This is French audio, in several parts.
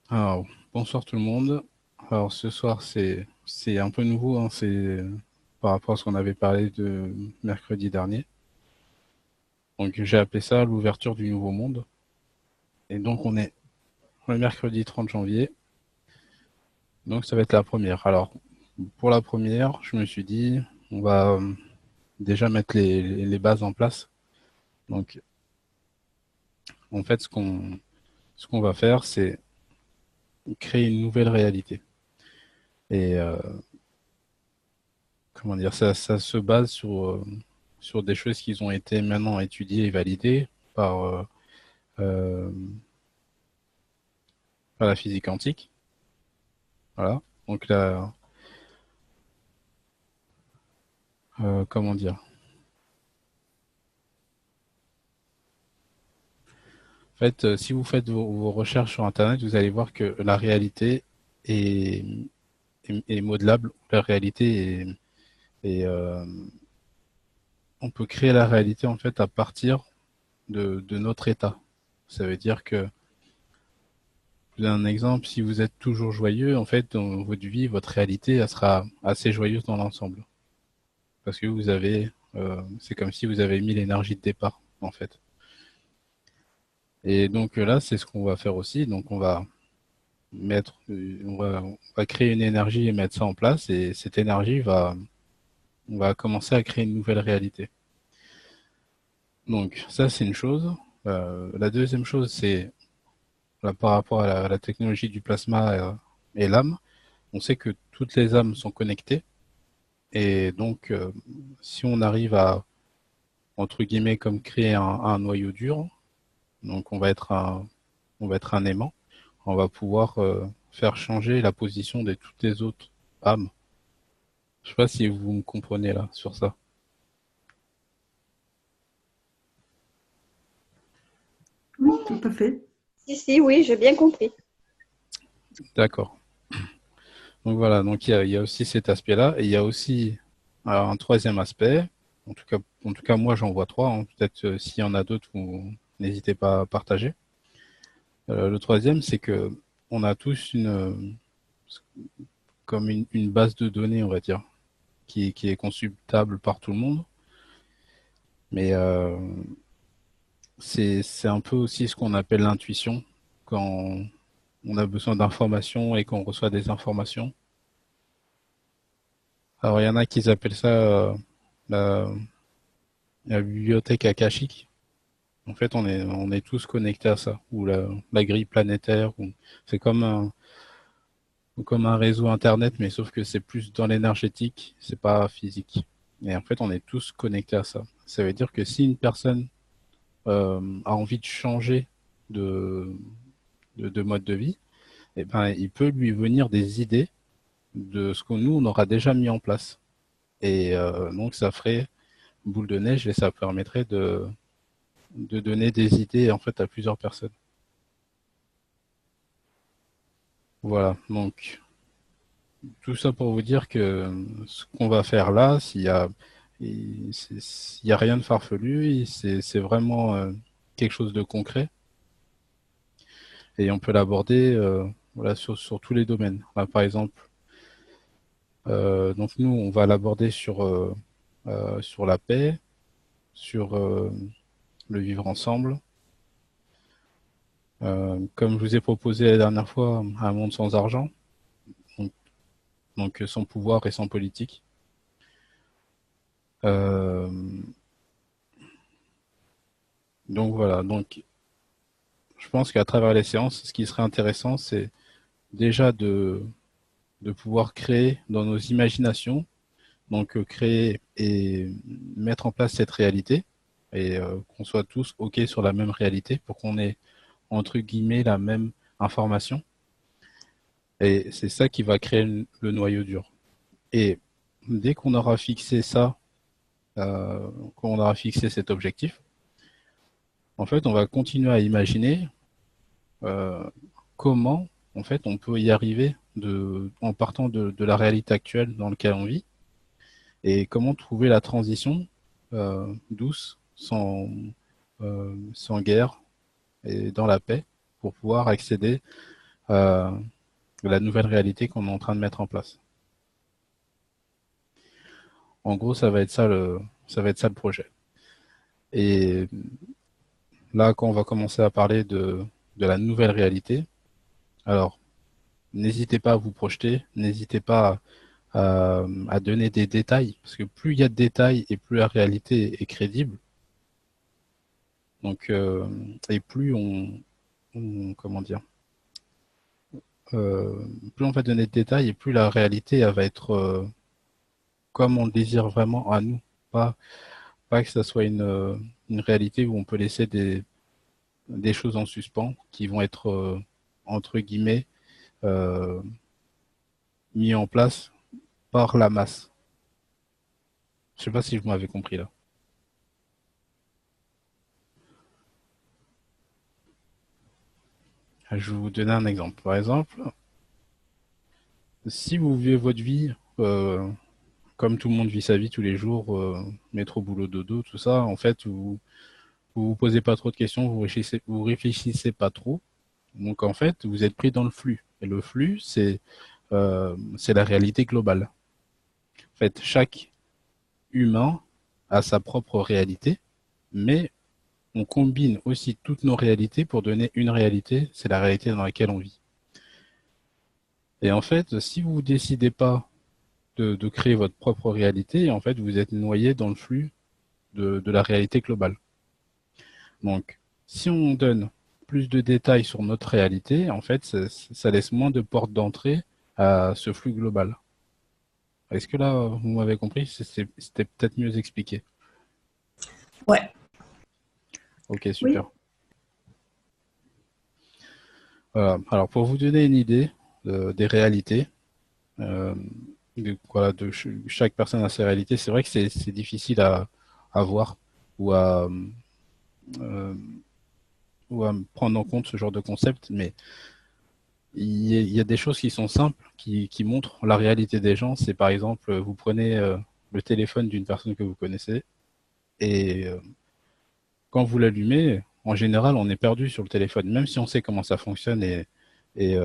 Alors, bonsoir tout le monde. Alors ce soir c'est un peu nouveau, hein, c'est par rapport à ce qu'on avait parlé de mercredi dernier. Donc j'ai appelé ça l'ouverture du nouveau monde. Et donc on est le mercredi 30 janvier. Donc ça va être la première. Alors pour la première, je me suis dit on va déjà mettre les bases en place. Donc en fait ce qu'on va faire, c'est créer une nouvelle réalité. Et comment dire, ça se base sur des choses qui ont été maintenant étudiées et validées euh, par la physique quantique. Voilà. Donc là, comment dire? En fait, si vous faites vos recherches sur Internet, vous allez voir que la réalité est, est modelable. La réalité on peut créer la réalité en fait à partir de notre état. Ça veut dire que, je vous donne un exemple, si vous êtes toujours joyeux, en fait, dans votre vie, votre réalité, elle sera assez joyeuse dans l'ensemble. Parce que c'est comme si vous avez mis l'énergie de départ, en fait. Et donc là, c'est ce qu'on va faire aussi. Donc on va créer une énergie et mettre ça en place. Et cette énergie on va commencer à créer une nouvelle réalité. Donc ça, c'est une chose. La deuxième chose, c'est là, par rapport à la technologie du plasma et l'âme. On sait que toutes les âmes sont connectées. Et donc, si on arrive à, entre guillemets, comme créer un noyau dur, donc on va être un aimant, on va pouvoir faire changer la position de toutes les autres âmes. Je sais pas si vous me comprenez là sur ça. Oui, tout à fait. Si, si, oui, j'ai bien compris. D'accord. Donc voilà, donc il y a aussi cet aspect-là, et il y a aussi alors, un troisième aspect. En tout cas, moi j'en vois trois, hein. Peut-être s'il y en a d'autres, vous n'hésitez pas à partager. Le troisième, c'est que on a tous comme une base de données, on va dire, qui est consultable par tout le monde. Mais c'est un peu aussi ce qu'on appelle l'intuition quand on a besoin d'informations et qu'on reçoit des informations. Alors il y en a qui appellent ça la, la bibliothèque akashique. En fait, on est tous connectés à ça, ou la grille planétaire. C'est comme un réseau internet, mais sauf que c'est plus dans l'énergétique, c'est pas physique. Et en fait, on est tous connectés à ça. Ça veut dire que si une personne a envie de changer de, de mode de vie, eh ben, il peut lui venir des idées de ce que nous, on aura déjà mis en place. Et donc, ça ferait boule de neige et ça permettrait de donner des idées en fait à plusieurs personnes. Voilà, donc tout ça pour vous dire que ce qu'on va faire là, s'il y a rien de farfelu, c'est vraiment quelque chose de concret et on peut l'aborder voilà, sur tous les domaines. Là, par exemple, donc nous, on va l'aborder sur la paix, sur le vivre ensemble. Comme je vous ai proposé la dernière fois, un monde sans argent, donc, donc sans pouvoir et sans politique. Euh, donc voilà, donc je pense qu'à travers les séances, ce qui serait intéressant, c'est déjà de pouvoir créer dans nos imaginations, donc créer et mettre en place cette réalité, et qu'on soit tous OK sur la même réalité pour qu'on ait, entre guillemets, la même information. Et c'est ça qui va créer le noyau dur. Et dès qu'on aura fixé ça, qu'on aura fixé cet objectif, en fait, on va continuer à imaginer euh, comment en fait on peut y arriver en partant de la réalité actuelle dans laquelle on vit et comment trouver la transition douce, sans guerre et dans la paix pour pouvoir accéder euh, la nouvelle réalité qu'on est en train de mettre en place. En gros, ça va être ça le projet. Et là, quand on va commencer à parler de la nouvelle réalité, alors n'hésitez pas à vous projeter, n'hésitez pas à donner des détails, parce que plus il y a de détails et plus la réalité est crédible, donc et plus comment dire, euh, plus on va donner de détails et plus la réalité elle va être comme on le désire vraiment à nous, pas pas que ça soit une réalité où on peut laisser des choses en suspens qui vont être entre guillemets euh, mis en place par la masse. Je sais pas si vous m'avez compris là. Je vais vous donner un exemple. Par exemple, si vous vivez votre vie comme tout le monde vit sa vie tous les jours, métro, boulot, dodo, tout ça, en fait, vous posez pas trop de questions, vous réfléchissez pas trop. Donc en fait, vous êtes pris dans le flux. Et le flux, c'est la réalité globale. En fait, chaque humain a sa propre réalité, mais on combine aussi toutes nos réalités pour donner une réalité, c'est la réalité dans laquelle on vit. Et en fait, si vous décidez pas de créer votre propre réalité, en fait, vous êtes noyé dans le flux de la réalité globale. Donc, si on donne plus de détails sur notre réalité, en fait, ça laisse moins de portes d'entrée à ce flux global. Est-ce que là, vous m'avez compris? C'était peut-être mieux expliqué. Ouais. Ok, Oui, super. Voilà. Alors, pour vous donner une idée des réalités, euh, voilà, chaque personne a ses réalités, c'est vrai que c'est difficile à voir ou euh, ou à prendre en compte ce genre de concept, mais il y a des choses qui sont simples, qui montrent la réalité des gens. C'est par exemple, vous prenez le téléphone d'une personne que vous connaissez et quand vous l'allumez, en général, on est perdu sur le téléphone, même si on sait comment ça fonctionne et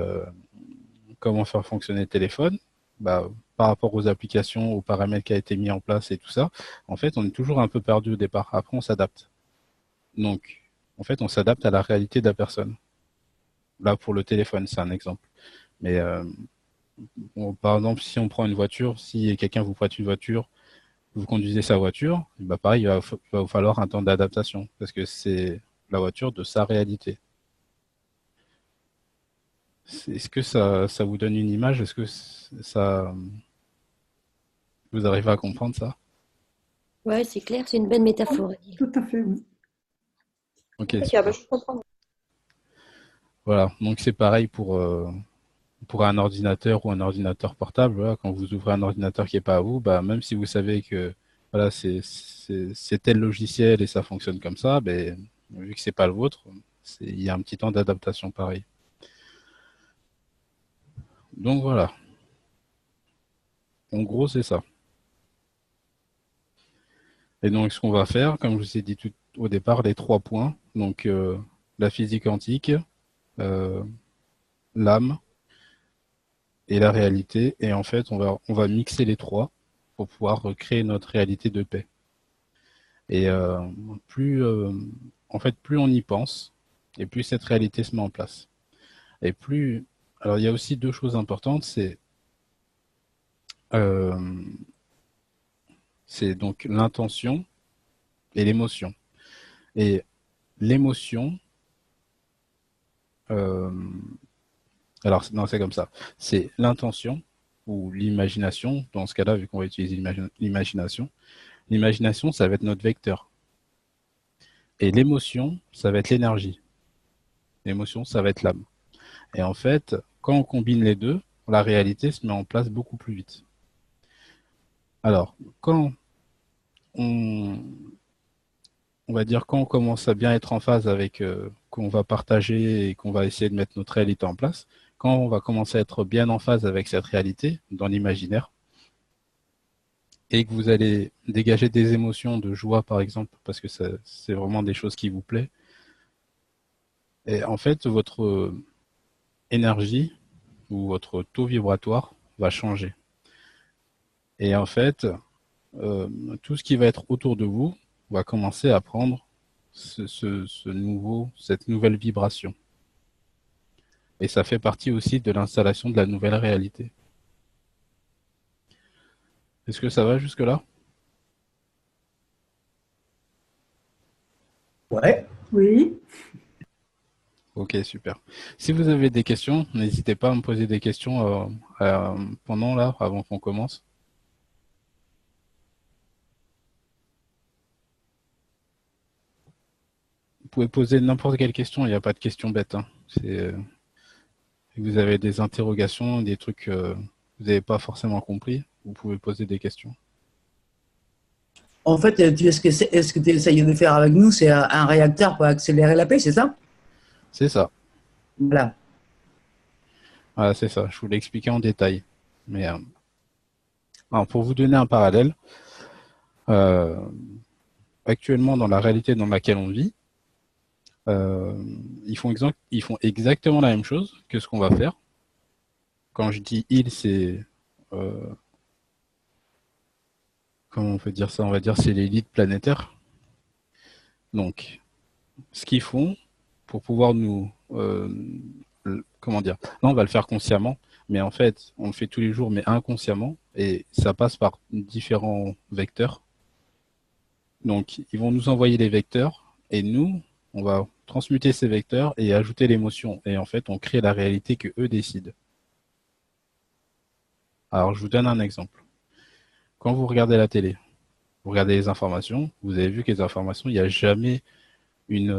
comment faire fonctionner le téléphone. Bah, par rapport aux applications, aux paramètres qui a été mis en place et tout ça, en fait, on est toujours un peu perdu au départ. Après, on s'adapte. Donc, en fait, on s'adapte à la réalité de la personne. Là, pour le téléphone, c'est un exemple. Mais bon, par exemple, si on prend une voiture, si quelqu'un vous prête une voiture, vous conduisez sa voiture, bah pareil, il va vous falloir un temps d'adaptation parce que c'est la voiture de sa réalité. Est-ce que ça vous donne une image? Est-ce que ça vous arrivez à comprendre ça? Ouais, c'est clair, c'est une belle métaphore à dire. tout à fait, oui. Ok, Ok, ah bah, super. je comprends. Voilà, donc c'est pareil pour un ordinateur ou un ordinateur portable. Voilà, quand vous ouvrez un ordinateur qui n'est pas à vous, bah, même si vous savez que voilà, c'est tel logiciel et ça fonctionne comme ça, ben, vu que c'est pas le vôtre, il y a un petit temps d'adaptation pareil. Donc voilà, en gros c'est ça. Et donc ce qu'on va faire, comme je vous ai dit tout au départ, les trois points, donc la physique quantique, euh, l'âme et la réalité, et en fait on va mixer les trois pour pouvoir créer notre réalité de paix. Et plus, en fait, plus on y pense, et plus cette réalité se met en place. Et plus, alors il y a aussi deux choses importantes, euh, c'est donc l'intention et l'émotion. Et l'émotion, euh, alors non, c'est comme ça, c'est l'intention ou l'imagination, dans ce cas-là, vu qu'on va utiliser l'imagination, l'imagination, ça va être notre vecteur. Et l'émotion, ça va être l'énergie. L'émotion, ça va être l'âme. Et en fait, quand on combine les deux, la réalité se met en place beaucoup plus vite. Alors, quand on, on va dire quand on commence à bien être en phase avec qu'on va partager et qu'on va essayer de mettre notre réalité en place, quand on va commencer à être bien en phase avec cette réalité dans l'imaginaire et que vous allez dégager des émotions de joie par exemple parce que c'est vraiment des choses qui vous plaisent et en fait votre énergie ou votre taux vibratoire va changer. Et en fait, tout ce qui va être autour de vous va commencer à prendre cette nouvelle vibration. Et ça fait partie aussi de l'installation de la nouvelle réalité. Est-ce que ça va jusque-là? Ouais. Oui. Ok, super. Si vous avez des questions, n'hésitez pas à me poser des questions pendant là, avant qu'on commence. Vous pouvez poser n'importe quelle question, il n'y a pas de question bête, hein. Si vous avez des interrogations, des trucs que vous n'avez pas forcément compris, vous pouvez poser des questions. En fait, est-ce que tu essayes de faire avec nous, c'est un réacteur pour accélérer la paix, c'est ça? C'est ça. Voilà. Voilà, c'est ça. Je vous l'ai expliqué en détail. Mais alors, pour vous donner un parallèle, euh, actuellement dans la réalité dans laquelle on vit, ils font exactement la même chose que ce qu'on va faire. Quand je dis ils, c'est comment on peut dire ça? On va dire c'est l'élite planétaire. Donc, ce qu'ils font pour pouvoir comment dire? Là, on va le faire consciemment, mais en fait, on le fait tous les jours, mais inconsciemment, et ça passe par différents vecteurs. Donc, ils vont nous envoyer les vecteurs, et nous, on va transmuter ces vecteurs et ajouter l'émotion. Et en fait, on crée la réalité que eux décident. Alors, je vous donne un exemple. Quand vous regardez la télé, vous regardez les informations, vous avez vu que les informations, il n'y a jamais une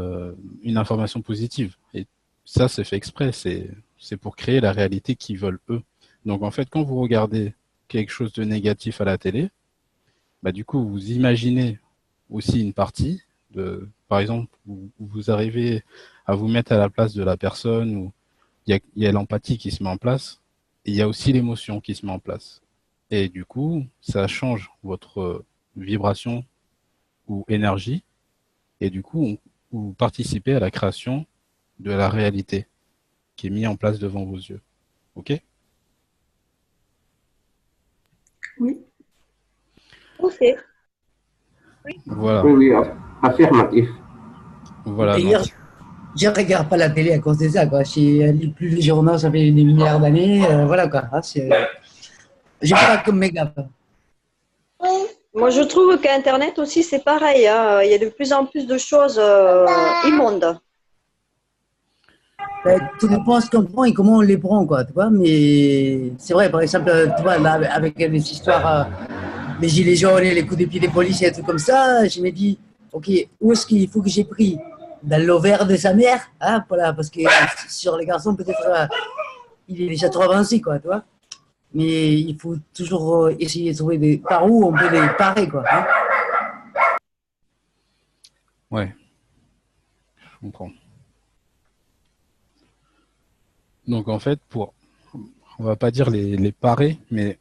information positive. Et ça, c'est fait exprès. C'est pour créer la réalité qu'ils veulent eux. Donc, en fait, quand vous regardez quelque chose de négatif à la télé, bah, du coup, vous imaginez aussi une partie par exemple, vous arrivez à vous mettre à la place de la personne où il y a l'empathie qui se met en place et il y a aussi l'émotion qui se met en place. Et du coup, ça change votre vibration ou énergie et du coup, vous participez à la création de la réalité qui est mise en place devant vos yeux. OK? Oui. Ok. Voilà. Oui, oui, affirmatif. Voilà. Donc, D'ailleurs, je regarde pas la télé à cause de ça, quoi. Je lis plus les journaux, ça fait des milliards d'années, voilà, quoi. Hein, j'ai pas comme méga. Moi, je trouve qu'Internet aussi, c'est pareil, hein. Il y a de plus en plus de choses immondes. Tout dépend ce qu'on prend et comment on les prend, quoi, tu vois. Mais c'est vrai, par exemple, tu vois, là, avec les histoires, les gilets jaunes et les coups de pied des policiers et tout comme ça, je me dis, ok, où est-ce qu'il faut que j'ai pris? Dans l'ovaire de sa mère, hein, voilà, parce que sur les garçons, peut-être, il est déjà trop avancé, quoi, tu vois. Mais il faut toujours essayer de trouver par où on peut les parer, quoi. Hein. ouais, je comprends. Donc, en fait, on va pas dire les parer, mais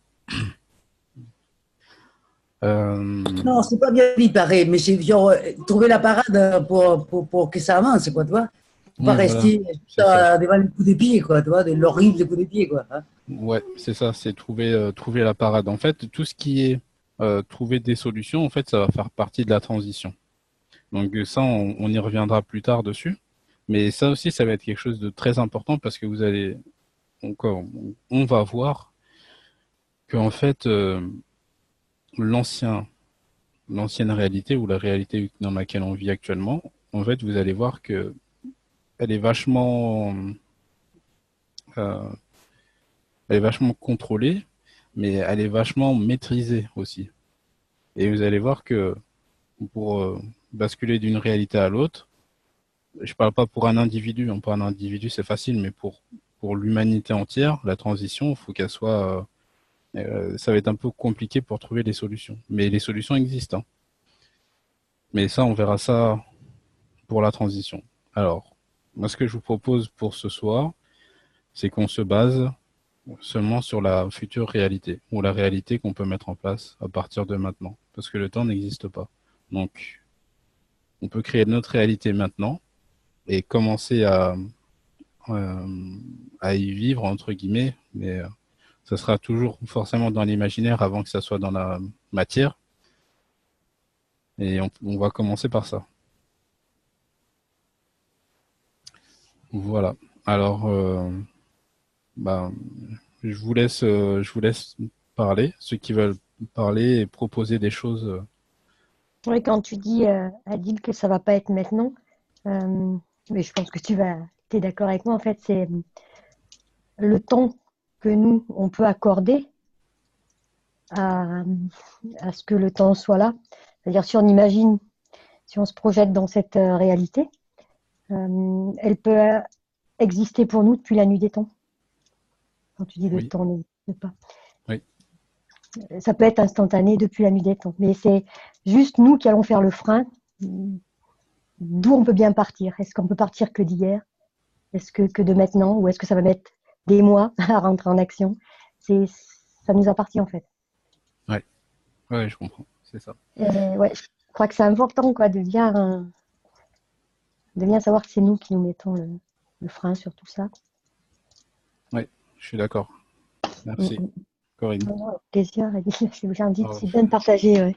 Non, c'est pas bien dit pareil, mais c'est genre trouver la parade pour que ça avance, quoi, tu vois. Faut pas oui, voilà, rester c'est ça. devant les coups de pied, quoi, tu vois, de l'horrible coup de pied, quoi. Hein. Ouais, c'est ça, c'est trouver la parade. En fait, tout ce qui est trouver des solutions, en fait, ça va faire partie de la transition. Donc ça, on y reviendra plus tard dessus. Mais ça aussi, ça va être quelque chose de très important parce que vous allez encore, on va voir que en fait, l'ancien, l'ancienne réalité ou la réalité dans laquelle on vit actuellement, en fait, vous allez voir que elle est euh, elle est vachement contrôlée, mais elle est vachement maîtrisée aussi. Et vous allez voir que pour basculer d'une réalité à l'autre, je parle pas pour un individu, pour un individu c'est facile, mais pour l'humanité entière, la transition, il faut qu'elle soit, ça va être un peu compliqué pour trouver des solutions. Mais les solutions existent, hein. Mais ça, on verra ça pour la transition. Alors, moi, ce que je vous propose pour ce soir, c'est qu'on se base seulement sur la future réalité, ou la réalité qu'on peut mettre en place à partir de maintenant, parce que le temps n'existe pas. Donc, on peut créer notre réalité maintenant et commencer à y vivre, entre guillemets, mais ça sera toujours forcément dans l'imaginaire avant que ça soit dans la matière. Et on va commencer par ça. Voilà. Alors, bah, je vous laisse parler, ceux qui veulent parler et proposer des choses. Oui, quand tu dis, Adil, que ça va pas être maintenant, mais je pense que tu es d'accord avec moi, en fait, c'est le temps que nous, on peut accorder à, à ce que le temps soit là. C'est-à-dire, si on imagine, si on se projette dans cette réalité, elle peut exister pour nous depuis la nuit des temps. Quand tu dis le Oui, temps n'existe pas. oui, Ça peut être instantané depuis la nuit des temps. Mais c'est juste nous qui allons faire le frein, d'où on peut bien partir. Est-ce qu'on peut partir que d'hier? Est-ce que de maintenant? Ou est-ce que ça va mettre des mois à rentrer en action? Ça nous appartient en fait. ouais, ouais, je comprends. C'est ça. Ouais, je crois que c'est important quoi, de bien savoir que c'est nous qui nous mettons le frein sur tout ça. Ouais, je suis d'accord. Mm, Merci, mm. Corinne. Avec plaisir, c'est gentil, Oh, c'est bien partagé. Ouais.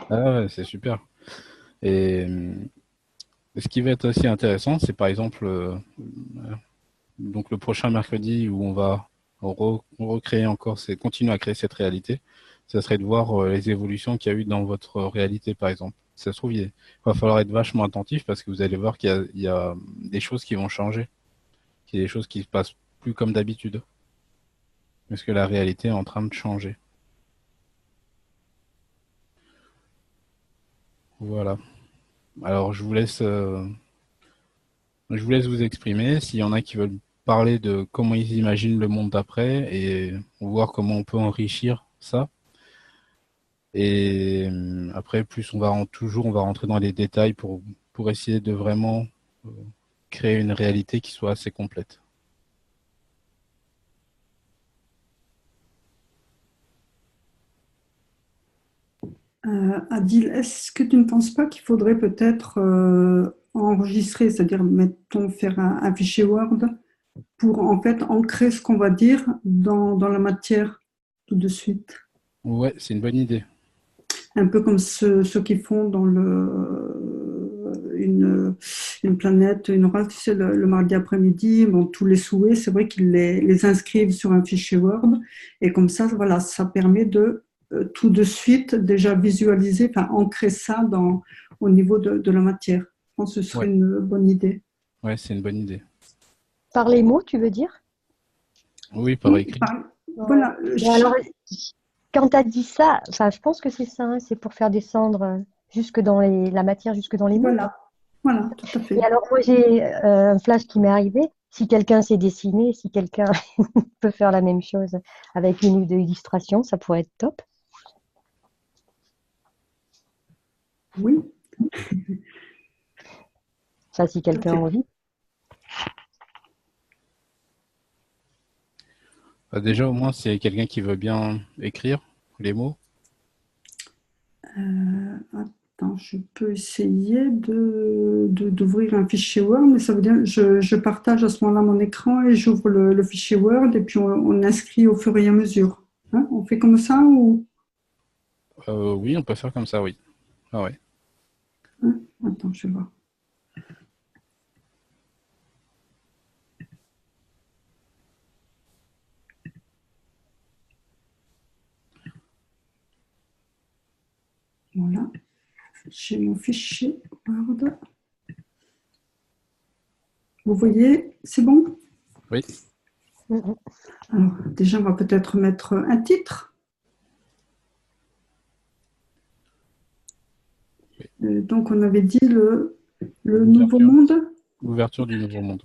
ah ouais, c'est super. Et ce qui va être aussi intéressant, c'est par exemple donc le prochain mercredi où on va recréer encore, continuer à créer cette réalité, ça serait de voir les évolutions qu'il y a eu dans votre réalité, par exemple. Ça se trouve, il va falloir être vachement attentif parce que vous allez voir il y a des choses qui vont changer, qu'il y a des choses qui se passent plus comme d'habitude, parce que la réalité est en train de changer. Voilà. Alors, je vous laisse vous exprimer. S'il y en a qui veulent parler de comment ils imaginent le monde d'après et voir comment on peut enrichir ça. Et après, plus on va rentrer dans les détails pour essayer de vraiment euh, créer une réalité qui soit assez complète. Adil, est-ce que tu ne penses pas qu'il faudrait peut-être enregistrer, c'est-à-dire, mettons, faire un fichier Word pour en fait ancrer ce qu'on va dire dans la matière tout de suite? Ouais, c'est une bonne idée. Un peu comme ceux qui font dans une planète, une orale, tu sais, le mardi après-midi, bon, tous les souhaits, c'est vrai qu'ils les inscrivent sur un fichier Word, et comme ça, voilà, ça permet de tout de suite déjà visualiser, enfin ancrer ça au niveau de la matière. Je pense que ce serait Ouais, une bonne idée. ouais, c'est une bonne idée. Par les mots, tu veux dire? Oui, par Oui, écrit. Ouais. voilà, Mais alors, quand tu as dit ça, enfin, je pense que c'est ça, hein, c'est pour faire descendre jusque dans la matière, jusque dans les mots. voilà, voilà, tout à Et fait. alors, moi, j'ai un flash qui m'est arrivé. Si quelqu'un sait dessiner, si quelqu'un peut faire la même chose avec une ou deux illustrations, ça pourrait être top. Oui, Ça, si tout à quelqu'un a fait. envie. Déjà, au moins, c'est quelqu'un qui veut bien écrire les mots. Attends, je peux essayer d'ouvrir un fichier Word, mais ça veut dire je partage à ce moment-là mon écran et j'ouvre le fichier Word et puis on inscrit au fur et à mesure. Hein, on fait comme ça ou... Oui, on peut faire comme ça, oui. Ah ouais. Hein, attends, je vais voir. Voilà, j'ai mon fichier Word. Vous voyez, c'est bon? Oui. Mhm. Alors, déjà, on va peut-être mettre un titre. Donc, on avait dit le Nouveau L'ouverture, Monde. l'ouverture du nouveau monde.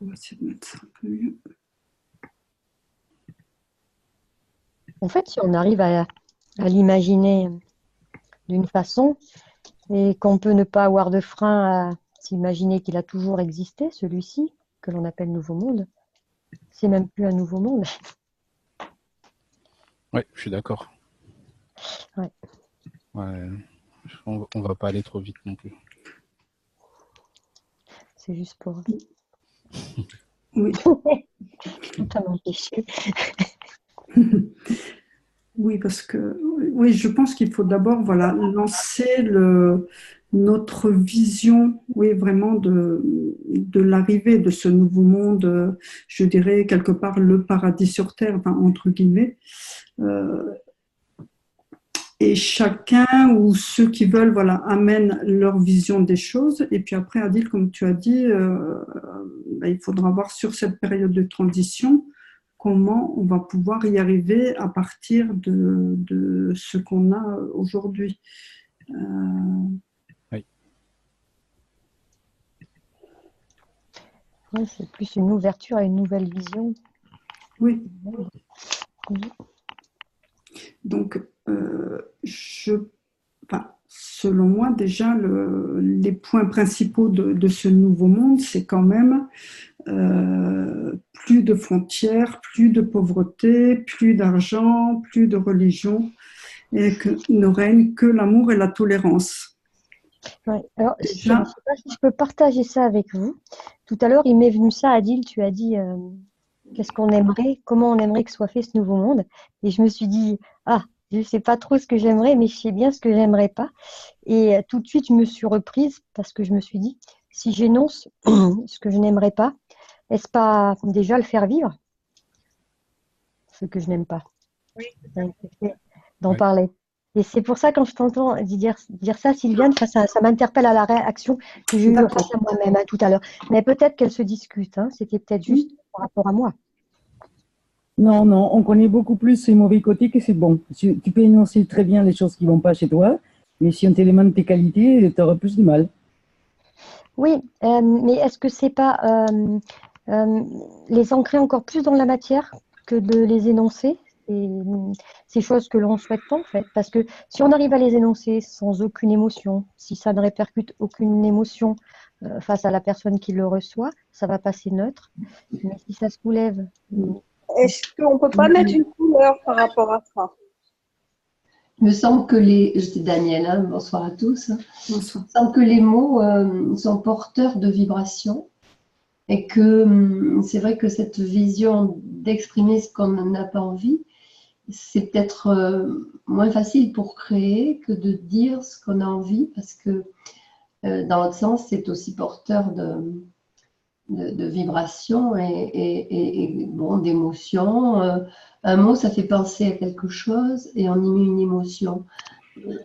On va essayer de mettre ça un peu mieux. En fait, si on arrive à l'imaginer d'une façon et qu'on peut ne pas avoir de frein à s'imaginer qu'il a toujours existé, celui-ci, que l'on appelle Nouveau Monde, c'est même plus un nouveau monde. Oui, je suis d'accord. Ouais. Ouais, on va pas aller trop vite non plus. C'est juste pour Oui, t'en empêcher. oui, parce que oui, je pense qu'il faut d'abord voilà, lancer notre vision, oui, vraiment de l'arrivée de ce nouveau monde, je dirais quelque part le paradis sur terre, enfin, entre guillemets. Euh, et chacun ou ceux qui veulent, voilà, amènent leur vision des choses. Et puis après, Adil, comme tu as dit, ben, il faudra voir sur cette période de transition comment on va pouvoir y arriver à partir de ce qu'on a aujourd'hui. Oui. Ouais, c'est plus une ouverture à une nouvelle vision. Oui, Mhm. donc enfin, selon moi, déjà, les points principaux de ce nouveau monde, c'est quand même plus de frontières, plus de pauvreté, plus d'argent, plus de religion, et que ne règne que l'amour et la tolérance. Ouais. Alors, je ne Déjà, sais pas si je peux partager ça avec vous. Tout à l'heure, il m'est venu ça, Adil, tu as dit qu'est-ce qu'on aimerait, comment on aimerait que soit fait ce nouveau monde. Et je me suis dit, ah, je ne sais pas trop ce que j'aimerais, mais je sais bien ce que j'aimerais pas. Et tout de suite, je me suis reprise parce que je me suis dit, si j'énonce ce que je n'aimerais pas, est-ce pas déjà le faire vivre, ce que je n'aime pas? Donc, c'est d'en Ouais. parler. Et c'est pour ça, quand je t'entends dire ça, Sylviane, ça m'interpelle à la réaction que j'ai eue face d'accord. à moi-même tout à l'heure. Mais peut-être qu'elle se discute, hein. C'était peut-être juste par rapport à moi. Non, non, on connaît beaucoup plus ses mauvais côtés que c'est bon. Tu peux énoncer très bien les choses qui vont pas chez toi, mais si on t'élémente tes qualités, tu auras plus de mal. Oui, mais est-ce que c'est pas euh, les ancrer encore plus dans la matière que de les énoncer? Et, ces choses que l'on ne souhaite pas en fait. Parce que si on arrive à les énoncer sans aucune émotion, si ça ne répercute aucune émotion face à la personne qui le reçoit, ça va passer neutre. Mais si ça soulève, Est-ce qu'on ne peut pas mettre une couleur par rapport à ça? Il me semble que je dis Daniel, hein, bonsoir à tous. Bonsoir. Il me semble que les mots sont porteurs de vibrations et que c'est vrai que cette vision d'exprimer ce qu'on n'a pas envie, c'est peut-être moins facile pour créer que de dire ce qu'on a envie parce que dans l'autre sens, c'est aussi porteur de vibrations et bon, d'émotions. Un mot, ça fait penser à quelque chose et on y met une émotion.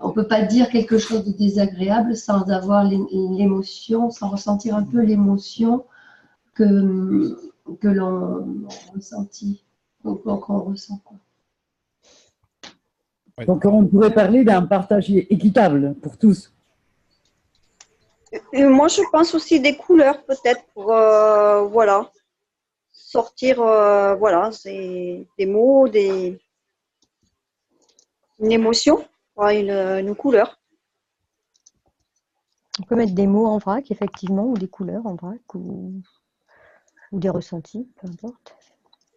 On ne peut pas dire quelque chose de désagréable sans avoir l'émotion, sans ressentir un peu l'émotion que l'on ressentit, qu'on ressent. Quoi. Ouais. Donc, on pourrait parler d'un partage équitable pour tous. Et moi, je pense aussi des couleurs, peut-être, pour voilà, sortir, voilà, c'est des mots, une émotion, voilà, une couleur. on peut mettre des mots en vrac, effectivement, ou des couleurs en vrac, ou des ressentis, peu importe.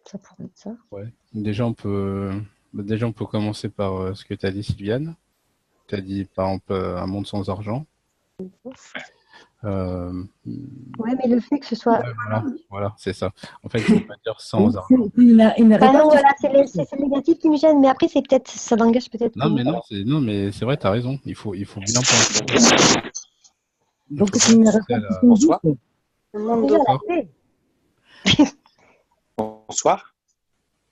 Ça pourrait être ça. Ouais. Déjà, on peut commencer par ce que tu as dit, Sylviane. Tu as dit, par exemple, un monde sans argent. Euh, Ouais, mais le fait que ce soit. ouais, voilà, c'est ça. En fait, il faut pas dire sans C'est argent. une Enfin, non, répartition. voilà, c'est le négatif qui me gêne, mais après, c'est peut-être, ça n'engage peut-être que moi. Non, mais c'est vrai, tu as raison. Il faut bien penser. Il Donc, faut c'est bien une penser à la... répartition juste. Le monde Déjà, de... la Bonsoir. paix. Bonsoir.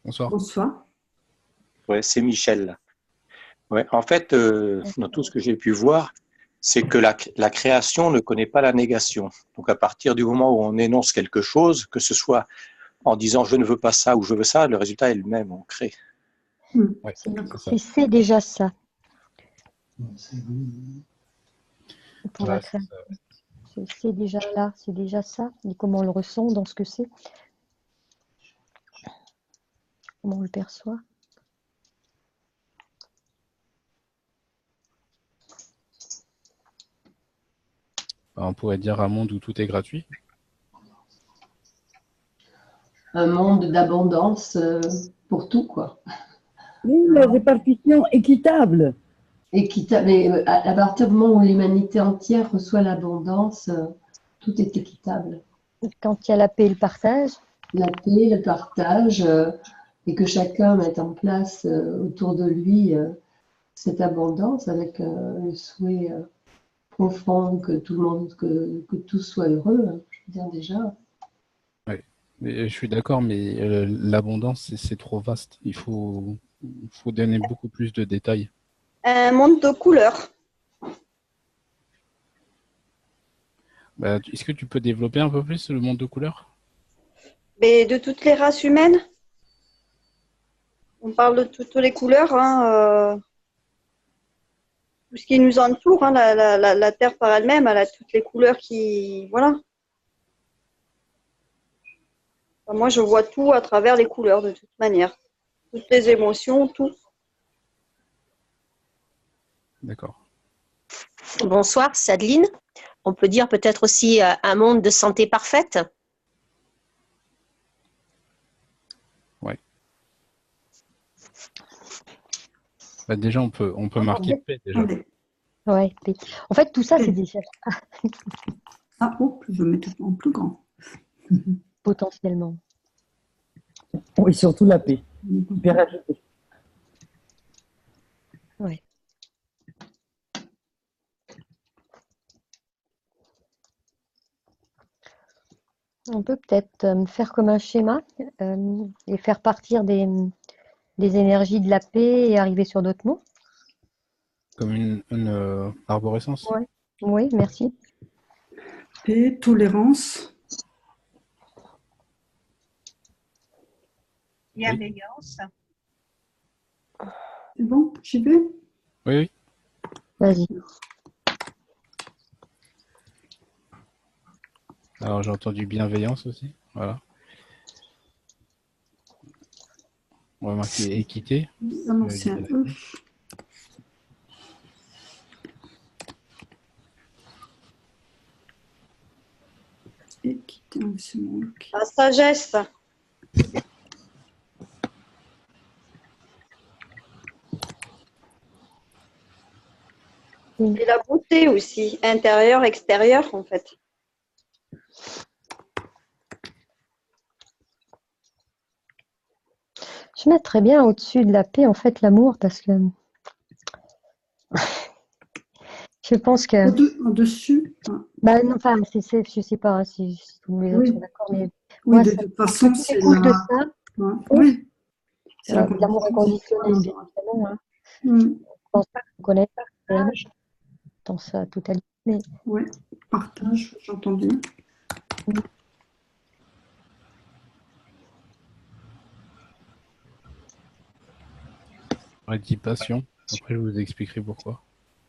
Bonsoir. Bonsoir. Ouais, c'est Michel. Ouais, en fait, dans tout ce que j'ai pu voir, c'est que la création ne connaît pas la négation. Donc, à partir du moment où on énonce quelque chose, que ce soit en disant je ne veux pas ça ou je veux ça, le résultat est le même, on crée. Ouais, D'accord. c'est ça. C'est déjà ça pour la Voilà, c'est création. ça. C'est déjà là, c'est déjà ça. Et comment on le ressent dans ce que c'est, comment on le perçoit. On pourrait dire un monde où tout est gratuit. Un monde d'abondance pour tout, quoi. Oui, la répartition équitable. équitable. Mais à partir du moment où l'humanité entière reçoit l'abondance, tout est équitable. Quand il y a la paix et le partage. La paix, le partage, et que chacun mette en place autour de lui cette abondance avec le souhait profond que tout le monde, que tous soient heureux, hein, je veux dire déjà. Ouais. Mais je suis d'accord, mais l'abondance, c'est trop vaste. Il faut donner beaucoup plus de détails. Un monde de couleurs. Bah, est-ce que tu peux développer un peu plus le monde de couleurs? Mais de toutes les races humaines. On parle de toutes les couleurs, hein, tout ce qui nous entoure, hein, la Terre par elle-même, elle a toutes les couleurs qui... Voilà. Enfin, moi, je vois tout à travers les couleurs, de toute manière. Toutes les émotions, tout. D'accord. Bonsoir, c'est Adeline. On peut dire peut-être aussi un monde de santé parfaite. Ouais. Bah, déjà, on peut marquer paix, déjà. Ouais, paix. En fait, tout ça, c'est déjà Ah, oh, je vais mettre en plus grand. potentiellement. Oui, surtout la paix. Bien rajouté. Ouais. On peut peut-être faire comme un schéma et faire partir des énergies de la paix et arriver sur d'autres mots. Comme une arborescence. Ouais. Oui, merci. Paix, tolérance. Bienveillance. C'est bon, j'y vais? Oui, oui. Vas-y. Alors, j'ai entendu bienveillance aussi. Voilà. On va marquer équité. Ah non, c'est un E. Équité, c'est mon OK. La sagesse. Et la beauté aussi, intérieure, extérieure, en fait. Je mettrais bien au-dessus de la paix, en fait, l'amour, parce que je pense que... Au-dessus. Bah, non, enfin, je sais pas si tous les autres Oui. sont d'accord, mais Oui, moi, de ça toute façon, tout c'est découle de la... ça. Ouais. Oui. C'est la L'amour condition. inconditionnel, bien évidemment. Hein. Mm. Je pense pas qu'on connaît pas dans sa totalité. Mais... Oui, partage, j'entends bien. J'aurais dit passion. Après, je vous expliquerai pourquoi.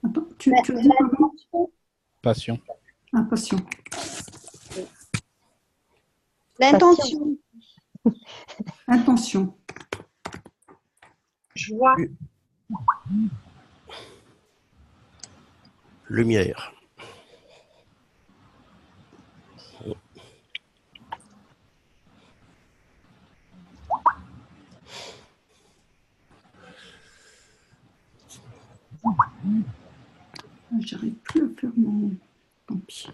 Attends, tu as dit comment? Passion. Ah, passion. L'intention. Intention. Joie. Lumière. J'arrive plus à faire mon... Tant pis.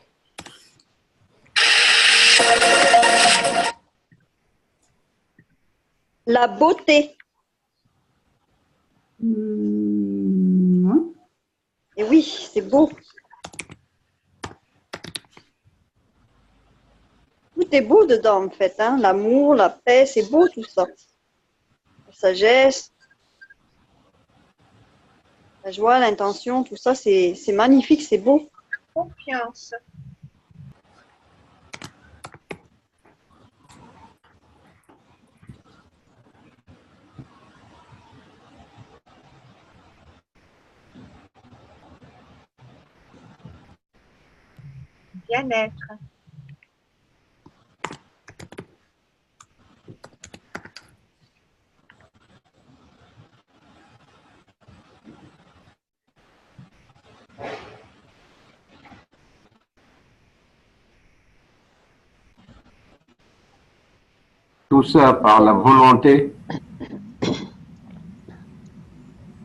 La beauté. Ouais. Et oui, c'est beau. Tout est beau dedans, en fait. Hein. L'amour, la paix, c'est beau tout ça. La sagesse, la joie, l'intention, tout ça, c'est magnifique, c'est beau. Confiance. Bien-être. Tout ça par la volonté.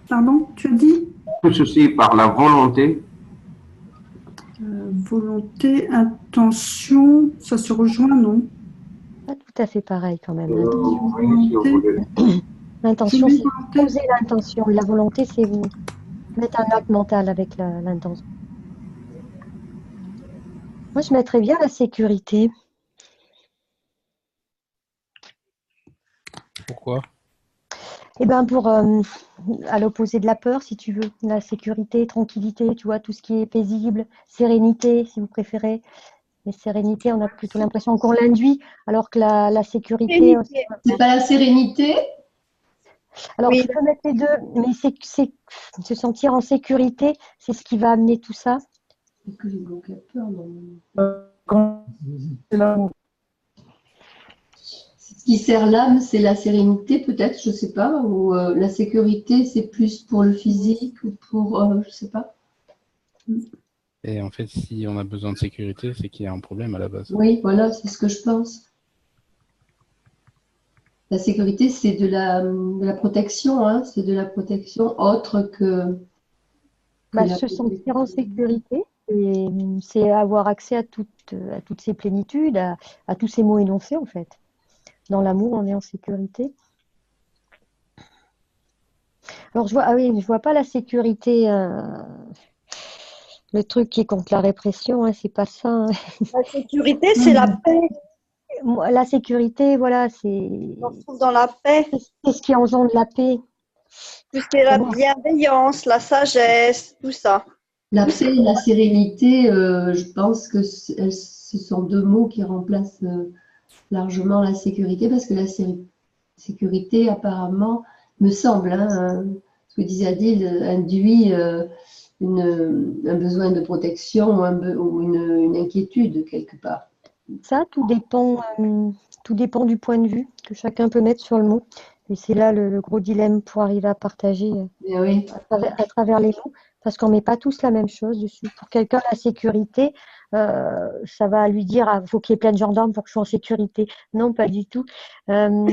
Pardon, tu as dit? tout ceci par la volonté? Volonté, intention, ça se rejoint, non? Pas tout à fait pareil quand même. Oui, si vous voulez. L'intention, c'est poser l'intention. La volonté, c'est mettre un acte mental avec l'intention. Moi, je mettrais bien la sécurité. Pourquoi? Eh bien, à l'opposé de la peur, si tu veux, la sécurité, tranquillité, tu vois, tout ce qui est paisible, sérénité, si vous préférez. Mais sérénité, on a plutôt l'impression qu'on l'induit, alors que la sécurité. C'est pas la sérénité? Alors, tu peux mettre les deux, mais c'est se sentir en sécurité, c'est ce qui va amener tout ça. Que j'ai donc la peur, non. Ce qui sert l'âme, c'est la sérénité, peut-être, je sais pas, ou la sécurité, c'est plus pour le physique ou pour, je sais pas. Et en fait, si on a besoin de sécurité, c'est qu'il y a un problème à la base. Oui, voilà, c'est ce que je pense. La sécurité, c'est de la protection, hein, c'est de la protection autre que se sentir en sécurité, c'est avoir accès à toutes ces plénitudes, à tous ces mots énoncés, en fait. Dans l'amour, on est en sécurité. Alors, je vois pas la sécurité, le truc qui est contre la répression, hein, c'est pas ça. Hein. La sécurité, c'est la paix. La sécurité, voilà, c'est. On se trouve dans la paix. C'est ce qui engendre la paix. Tout ce qui est la bienveillance, la sagesse, tout ça. La paix et la sérénité, je pense que ce sont deux mots qui remplacent largement la sécurité, parce que la sécurité, apparemment, me semble, hein, ce que disait Adil, induit un besoin de protection ou une inquiétude quelque part. Ça, tout dépend du point de vue que chacun peut mettre sur le mot. Et c'est là le gros dilemme pour arriver à partager à travers les mots, parce qu'on ne met pas tous la même chose dessus. Pour quelqu'un, la sécurité, ça va lui dire il faut qu'il y ait plein de gendarmes pour que je sois en sécurité. Non, pas du tout. Quand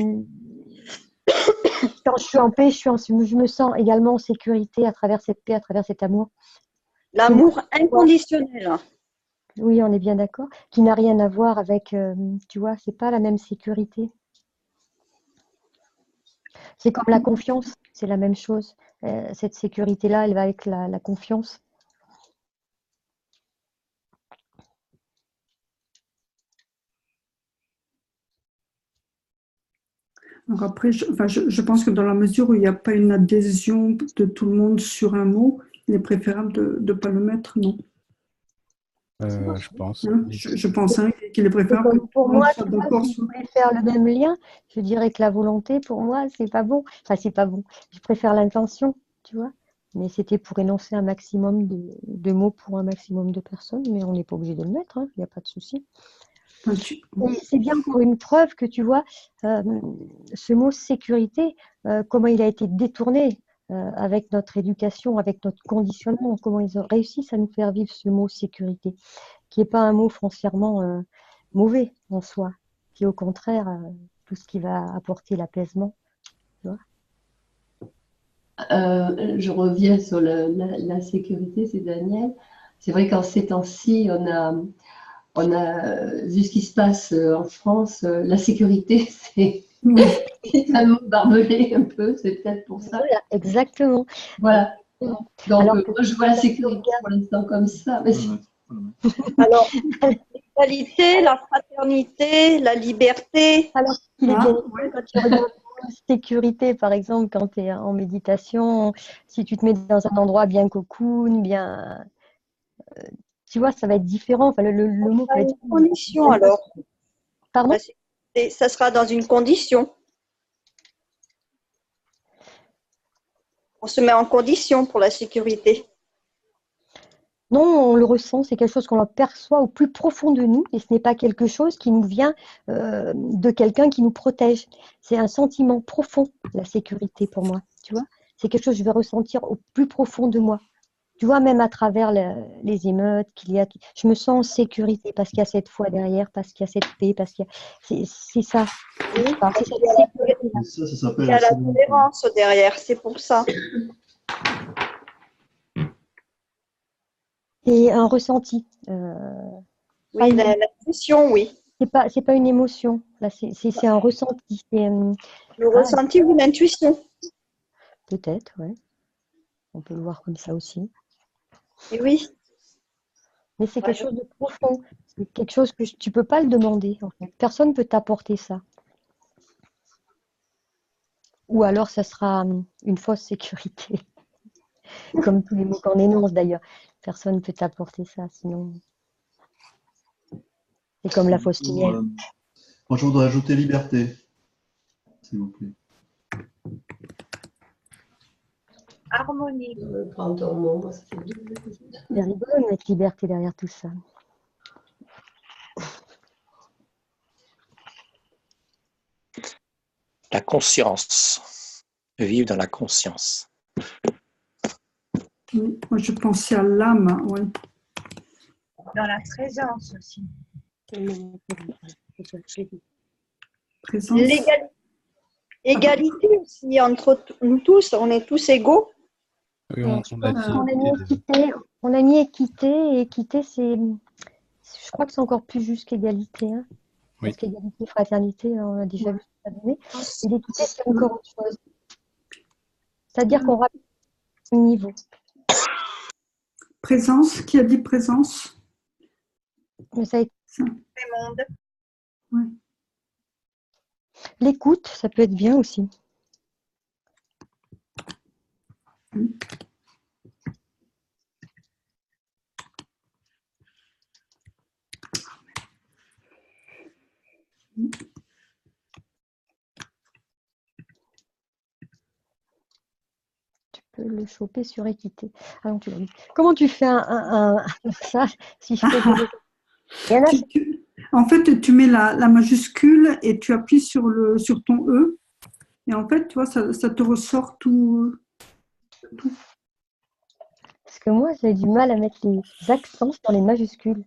je suis en paix, je me sens également en sécurité à travers cette paix, à travers cet amour. L'amour inconditionnel. Oui, on est bien d'accord. Qui n'a rien à voir avec, tu vois, c'est pas la même sécurité. C'est comme la confiance, c'est la même chose. Cette sécurité-là, elle va avec la confiance. Alors après, je pense que dans la mesure où il n'y a pas une adhésion de tout le monde sur un mot, il est préférable de ne pas le mettre, non? Je pense. Hein, je pense qu'il est préférable que pour moi, soit d'accord. Si je voulais faire le même lien, je dirais que la volonté, pour moi, c'est pas bon. Enfin, c'est pas bon. Je préfère l'intention, tu vois. Mais c'était pour énoncer un maximum de mots pour un maximum de personnes, mais on n'est pas obligé de le mettre, hein, il n'y a pas de souci. C'est bien pour une preuve que tu vois, ce mot sécurité, comment il a été détourné avec notre éducation, avec notre conditionnement, comment ils ont réussi à nous faire vivre ce mot sécurité, qui n'est pas un mot foncièrement mauvais en soi, qui est au contraire tout ce qui va apporter l'apaisement. Tu vois. Je reviens sur la sécurité, c'est Daniel. C'est vrai qu'en ces temps-ci, on a vu ce qui se passe en France. La sécurité, c'est un mot barbelé un peu, c'est peut-être pour ça. Voilà, exactement. Voilà. Donc, moi, je vois la sécurité pour l'instant comme ça. Mais alors, l'égalité, la fraternité, la liberté. Alors, quand tu regardes sécurité, par exemple, quand tu es en méditation, si tu te mets dans un endroit bien cocoon, bien. Tu vois, ça va être différent. Enfin, le mot peut être. Une condition, alors. Pardon ? Ça sera dans une condition. On se met en condition pour la sécurité. Non, on le ressent, c'est quelque chose qu'on perçoit au plus profond de nous et ce n'est pas quelque chose qui nous vient de quelqu'un qui nous protège. C'est un sentiment profond, la sécurité pour moi. Tu vois, c'est quelque chose que je vais ressentir au plus profond de moi. Tu vois, même à travers les émeutes qu'il y a, je me sens en sécurité parce qu'il y a cette foi derrière, parce qu'il y a cette paix, parce qu'il y a... C'est ça. Oui, il y a la tolérance derrière, c'est pour ça. C'est un ressenti. Oui, l'intuition, oui. C'est pas une émotion. Là, c'est un ressenti. Le ressenti ou l'intuition. Peut-être, ouais. On peut le voir comme ça aussi. Et oui. Mais c'est quelque chose de profond. C'est quelque chose que tu peux pas le demander. En fait. Personne ne peut t'apporter ça. Ou alors, ça sera une fausse sécurité. Comme tous les mots qu'on énonce d'ailleurs. Personne ne peut t'apporter ça. Sinon, c'est comme la fausse lumière. Moi, je voudrais ajouter liberté, s'il vous plaît. Harmonie. C'est rigolo de mettre liberté derrière tout ça. La conscience. Vivre dans la conscience. Oui, moi, je pensais à l'âme, oui. Dans la présence aussi. Présence. Égalité aussi entre nous tous, on est tous égaux. Oui, on a dit. On a mis équité, et équité, je crois que c'est encore plus juste qu'égalité. Hein. Oui. Parce qu'égalité, fraternité, on a déjà vu ça donner. Et l'équité, c'est encore autre chose. C'est-à-dire qu'on va au niveau. Présence, qui a dit présence? Mais ça a été... Monde. Ouais. L'écoute, ça peut être bien aussi. Tu peux le choper sur équité. Ah non, tu l'as dit. Comment tu fais ça si je fais Il y en a... En fait, tu mets la majuscule et tu appuies sur ton E. Et en fait, tu vois, ça te ressort tout. Parce que moi, j'ai du mal à mettre les accents dans les majuscules.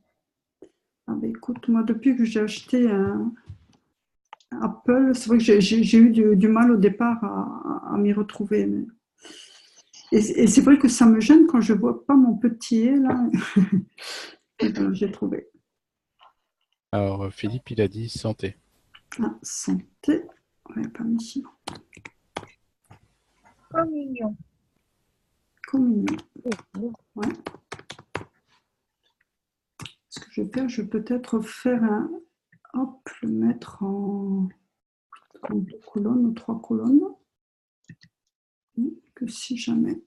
Ah ben écoute, moi, depuis que j'ai acheté un Apple, c'est vrai que j'ai eu du mal au départ à m'y retrouver. Mais... Et c'est vrai que ça me gêne quand je ne vois pas mon petit E, là. Et ben, j'ai trouvé. Alors, Philippe, il a dit santé. Ah, santé. Ouais, pas ici. Communion. Communion. Ouais. Ce que je vais faire, je vais peut-être faire le mettre en 2 colonnes ou 3 colonnes. Que si jamais.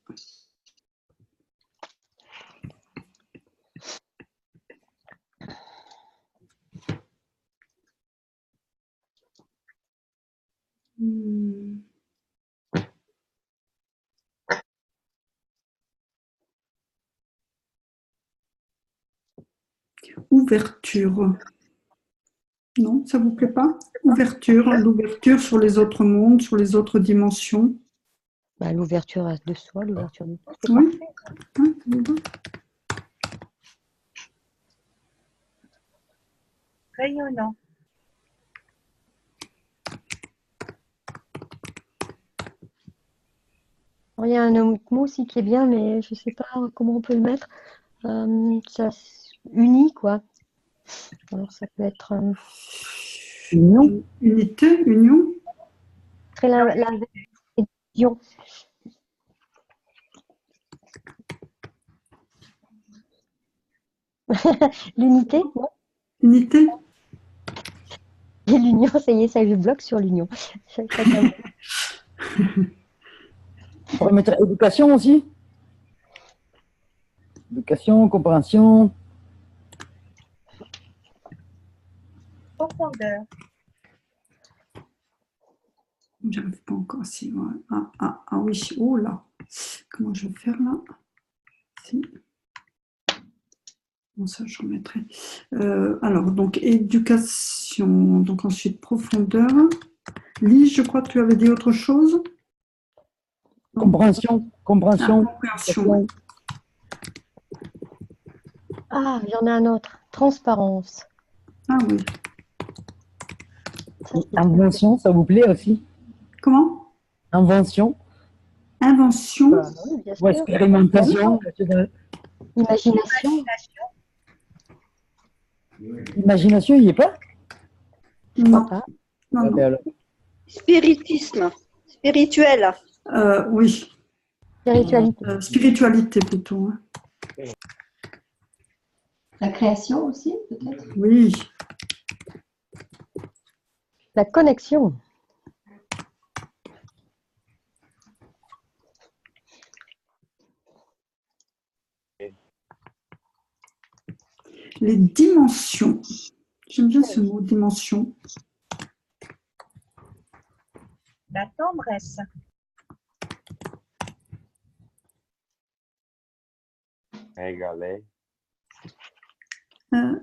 Ouverture. Non, ça ne vous plaît pas? Ouverture, l'ouverture sur les autres mondes, sur les autres dimensions. Bah, l'ouverture de soi, l'ouverture de soi, c'est oui. Parfait. Rayonnant. Il y a un autre mot aussi qui est bien, mais je ne sais pas comment on peut le mettre. Ça unit, quoi. Alors, ça peut être... Union. Unité, union. Très union. L'unité, non? Unité. Et l'union, ça y est, ça je bloque sur l'union. On pourrait mettre éducation aussi. Éducation, compréhension. Profondeur. J'arrive pas encore si. Ah oui, oh là. Comment je vais faire là? Si. Bon, ça, je remettrai. Alors, donc, éducation. Donc, ensuite, profondeur. Lise, je crois que tu avais dit autre chose. Compréhension. Compréhension. Ah, compréhension. Ah, il y en a un autre. Transparence. Ah oui. Invention, ça vous plaît aussi? Comment? Invention. Invention. Oui, bien sûr. Ou expérimentation. Imagination. Imagination, il n'y est pas? Je crois Non, pas. non, Ah, non. ben alors. Spiritisme. Spirituel. Oui, Spiritualité. spiritualité plutôt, hein. La création aussi, peut-être? Oui, La connexion. les dimensions. J'aime bien ce mot, dimension. La tendresse. Régaler. Non,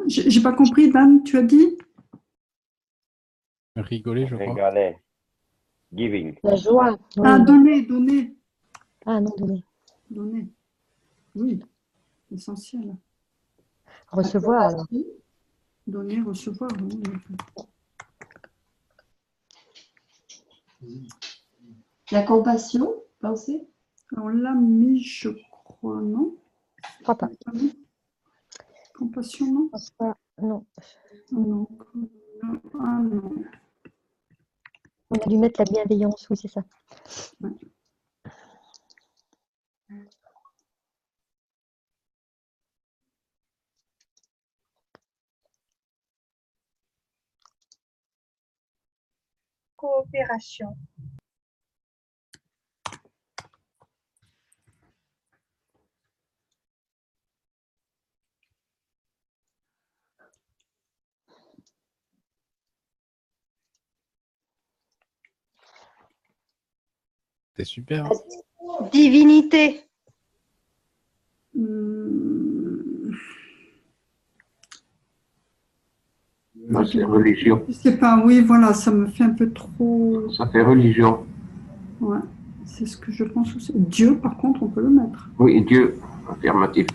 j'ai pas compris, Dan, tu as dit? Rigoler, je crois. Régaler. Giving. La joie. Oui. Ah, donner, donner, Ah non, donner. donner. Oui, essentiel. Recevoir alors. Donner, recevoir. Oui. La compassion, pensez? On l'a mis, je crois, non? Je crois pas. Compassion, non? Je pense pas. Non. Non. Ah non. On a dû mettre la bienveillance, oui, c'est ça. Ouais. Coopération. C'est super. Divinité. Non, c'est religion. Je sais pas, oui, voilà, ça me fait un peu trop. Ça fait religion. Ouais, c'est ce que je pense aussi. Dieu, par contre, on peut le mettre. Oui, Dieu. Affirmatif.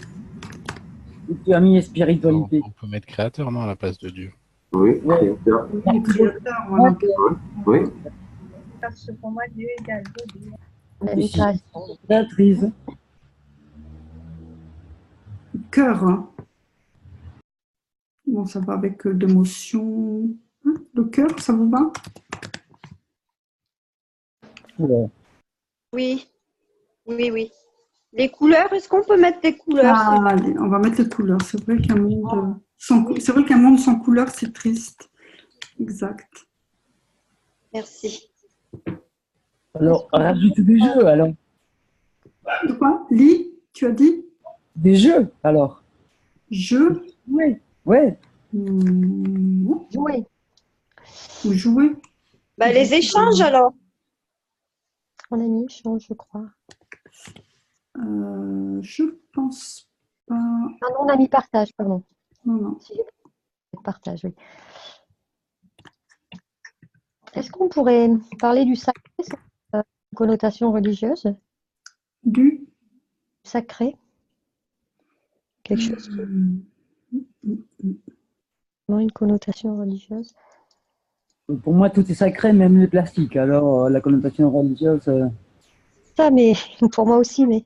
Tu as mis spiritualité. On peut mettre créateur, non, à la place de Dieu. Oui, créateur. Le créateur, voilà. Oui. Parce que pour moi, Dieu égale Dieu. On a mis création. Créatrice. Cœur. Hein. Bon, ça va avec l'émotion. Hein, le cœur, ça vous va? Ouais. Oui. Oui, oui. Les couleurs, est-ce qu'on peut mettre des couleurs? Ah, allez, on va mettre les couleurs. C'est vrai qu'un monde c'est vrai qu'un monde sans couleurs, c'est triste. Exact. Merci. Alors, rajoute des jeux, alors. De quoi? Lis, tu as dit? Des jeux, alors. Jeu? Oui. Ouais. Jouer. Ou jouer? Bah, les échanges alors. On a mis échange, je crois. Je pense pas. Ah non, on a mis partage, pardon. Non, non. Partage, oui. Est-ce qu'on pourrait parler du sacré sans connotation religieuse? Du sacré? Quelque chose non, une connotation religieuse. Pour moi, tout est sacré, même le plastique. Alors, la connotation religieuse. Ça, mais pour moi aussi, mais.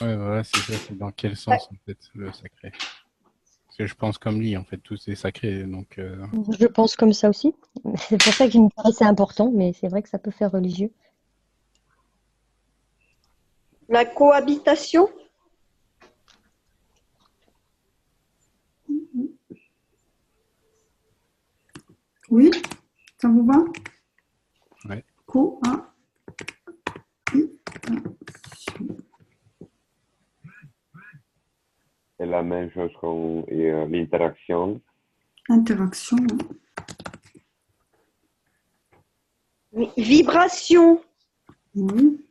Ouais, voilà, c'est ça. C'est dans quel sens, en fait, le sacré? Parce que je pense comme lui, en fait, tout est sacré. Donc, Je pense comme ça aussi. C'est pour ça qu'il me paraissait important, mais c'est vrai que ça peut faire religieux. La cohabitation. Oui, ça vous va? ouais. C'est la même chose que l'interaction. Interaction. Vibration. Oui.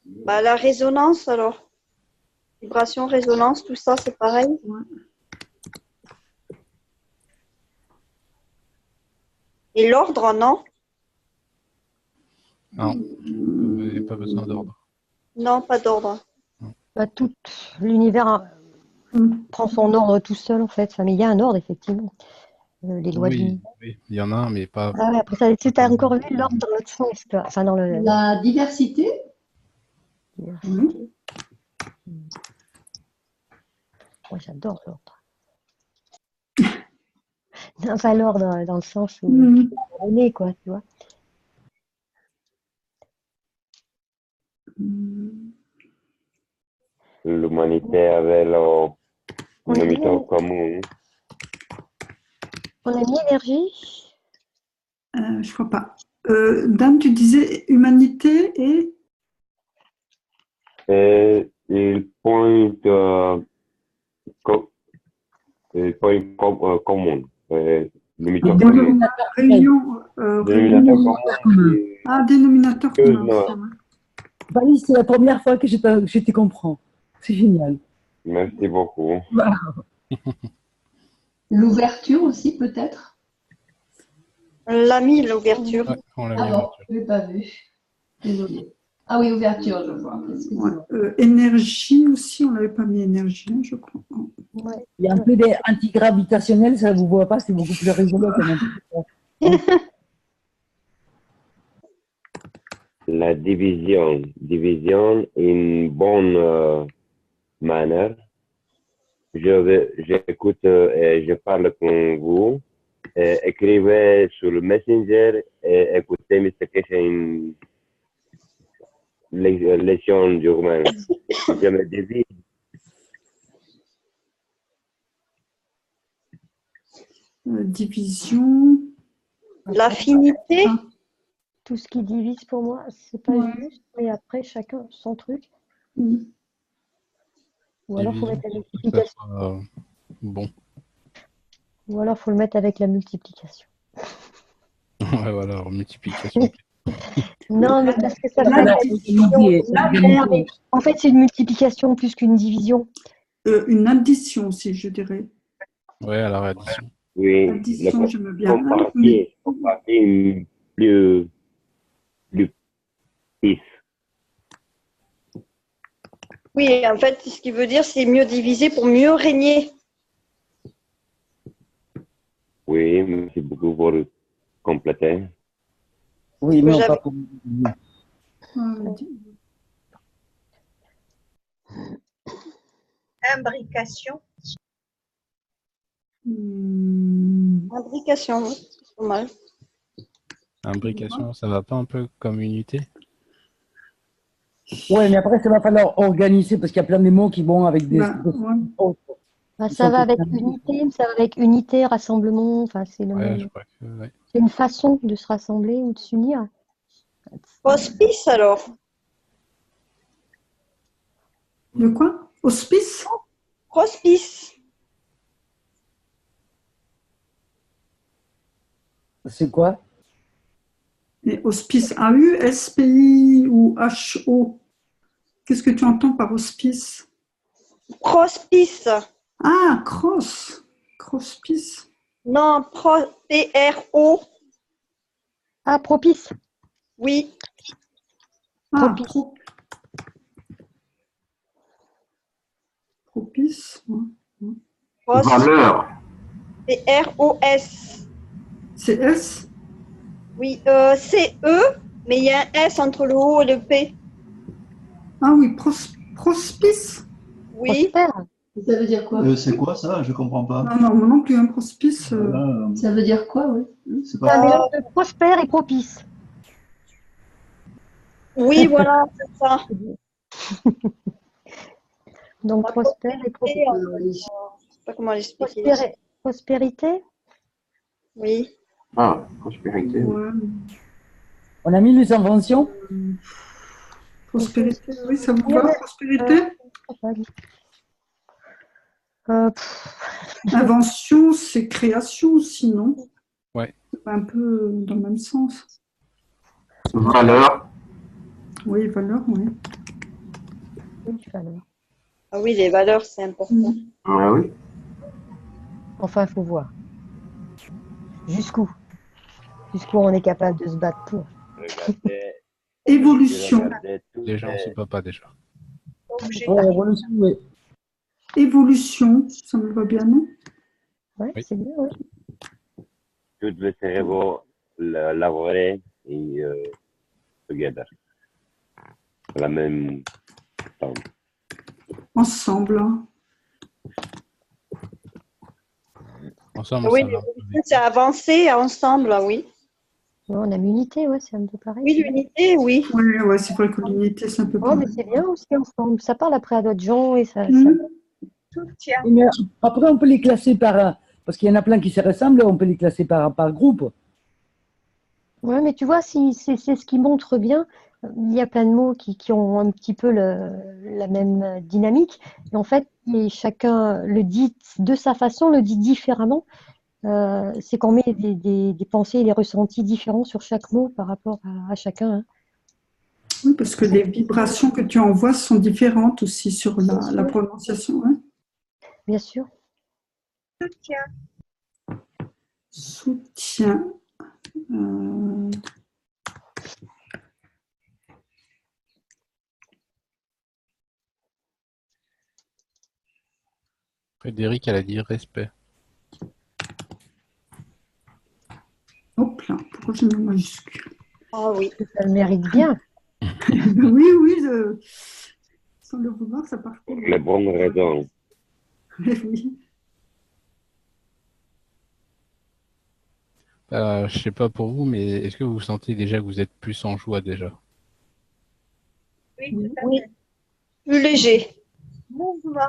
Bah, la résonance alors. Vibration, résonance, tout ça, c'est pareil. Ouais. Et l'ordre, non? Non, il n'y a pas besoin d'ordre. Non, pas d'ordre. Bah, tout l'univers prend son ordre tout seul, en fait. Enfin, mais il y a un ordre, effectivement. les lois de Oui, l'univers. oui, il y en a un, mais pas. Ah ouais, après ça, tu as encore vu l'ordre dans l'autre sens, quoi. Enfin, dans le. La diversité, Diversité. Moi, j'adore l'ordre. Non, pas l'ordre dans le sens où on est, quoi, tu vois. L'humanité avait le On a mis, dénominateur commun. on a mis énergie. Je crois pas. Dan, tu disais humanité et Et il pointe commun. Dénominateur commun. réunion. Dénominateur commun. Ah, dénominateur commun. Excuse-moi. c'est vrai. Valérie, c'est la première fois que je te comprends. C'est génial. Merci beaucoup. l'ouverture aussi peut-être. On l'a mis, l'ouverture. Ouais, on l'a Ah mis bon, en je l'ai pas vu. Désolée. Ah oui, ouverture, je vois. Excusez-moi. Énergie aussi, on n'avait pas mis énergie, hein, je crois. Ouais. Il y a un peu des antigravitationnels, ça ne vous voit pas, c'est beaucoup plus rigolo quand même. La division. Division, une bonne manière. J'écoute et je parle avec vous. Écrivez sur le Messenger et écoutez Mr. Keshe une leçon journal. Je me divise. Division. L'affinité. Tout ce qui divise pour moi, c'est pas juste, mais après, chacun son truc. Ou alors, faut Division, mettre la pour que ça multiplication. soit bon. Ou alors, faut le mettre avec la multiplication. Ouais, voilà, alors, multiplication. Non, mais parce que ça Là, fait la addition. division. Mais en fait, c'est une multiplication plus qu'une division. Une addition aussi, je dirais. Ouais, alors addition. Oui, Addition, j'aime bien. compartir plus 10. Oui, en fait, ce qui veut dire, c'est mieux diviser pour mieux régner. Oui, merci beaucoup pour compléter. Oui, mais J'avais- Imbrication. Imbrication, oui, c'est pas mal. Imbrication, ça va pas un peu comme unité? Ouais, mais après, ça va falloir organiser parce qu'il y a plein de mots qui vont avec des. Bah, ça va avec unité, ça va avec unité, rassemblement. Enfin, c'est le Ouais, même. je crois que ouais. C'est une façon de se rassembler ou de s'unir. Hospice, alors. De quoi? Hospice? Hospice. C'est quoi? Et hospice, AU, SPI ou HO? Qu'est-ce que tu entends par hospice? Prospice. Ah, cross. Crosspice. Non, P-R-O. Ah, propice. Oui. Ah, Propice. Propice. Valeur. P-R-O-S. C'est S? Oui, c'est E, mais il y a un S entre le O et le P. Ah oui, prospice? Oui. Ça veut dire quoi? C'est quoi ça? Je comprends pas. Non, moi non plus, un prospice. Ça veut dire quoi, oui? C'est C'est un mélange de prospère et propice. Oui, voilà, c'est ça. Donc, prospère et propice. Je sais pas comment l'expliquer. Prospérité? Oui. Ah, prospérité. Ouais. On a mis les inventions? Prospérité, oui, ça vous va, prospérité? Invention, c'est création, sinon. Ouais. C'est un peu dans le même sens. Valeur. Oui, valeur, oui. Oui, valeur. Ah oui, les valeurs, c'est important. Ah oui. Enfin, il faut voir. Jusqu'où on est capable de se battre pour. Évolution. Déjà, on se bat pas déjà. Ouais, évolution, oui. Évolution, ça me va bien, non? Ouais, c'est bien, ouais. tout le cerveau laborer et together. À la même temps. Ensemble. Ensemble, Oui, ça va. c'est avancer ensemble, oui. Ouais, on a l'unité, ouais, c'est un peu pareil. Oui, l'unité, oui. Oui, ouais, c'est vrai que l'unité, c'est un peu Ouais, mais pareil. c'est bien aussi ensemble. Ça parle après à d'autres gens et ça. Soutien. Mais après, on peut les classer par... Parce qu'il y en a plein qui se ressemblent, on peut les classer par groupe. Ouais, mais tu vois, si c'est ce qui montre bien, il y a plein de mots qui ont un petit peu la même dynamique. Et en fait, et chacun le dit de sa façon, le dit différemment. C'est qu'on met des pensées et des ressentis différents sur chaque mot par rapport à chacun. Hein. Oui, parce que les vibrations que tu envoies sont différentes aussi sur Bien la sûr. prononciation. Hein. Bien sûr. Soutien. Soutien. Euh, Frédéric, elle a dit respect. Hop là, pourquoi je mets majuscule? Ah oui. Parce que ça le mérite bien. Oui, oui, sans le vouloir, ça part. Les bonnes raisons. Oui. Je sais pas pour vous, mais est-ce que vous sentez déjà que vous êtes plus en joie déjà? Oui, tout à Oui. fait. Plus léger. Mouvement.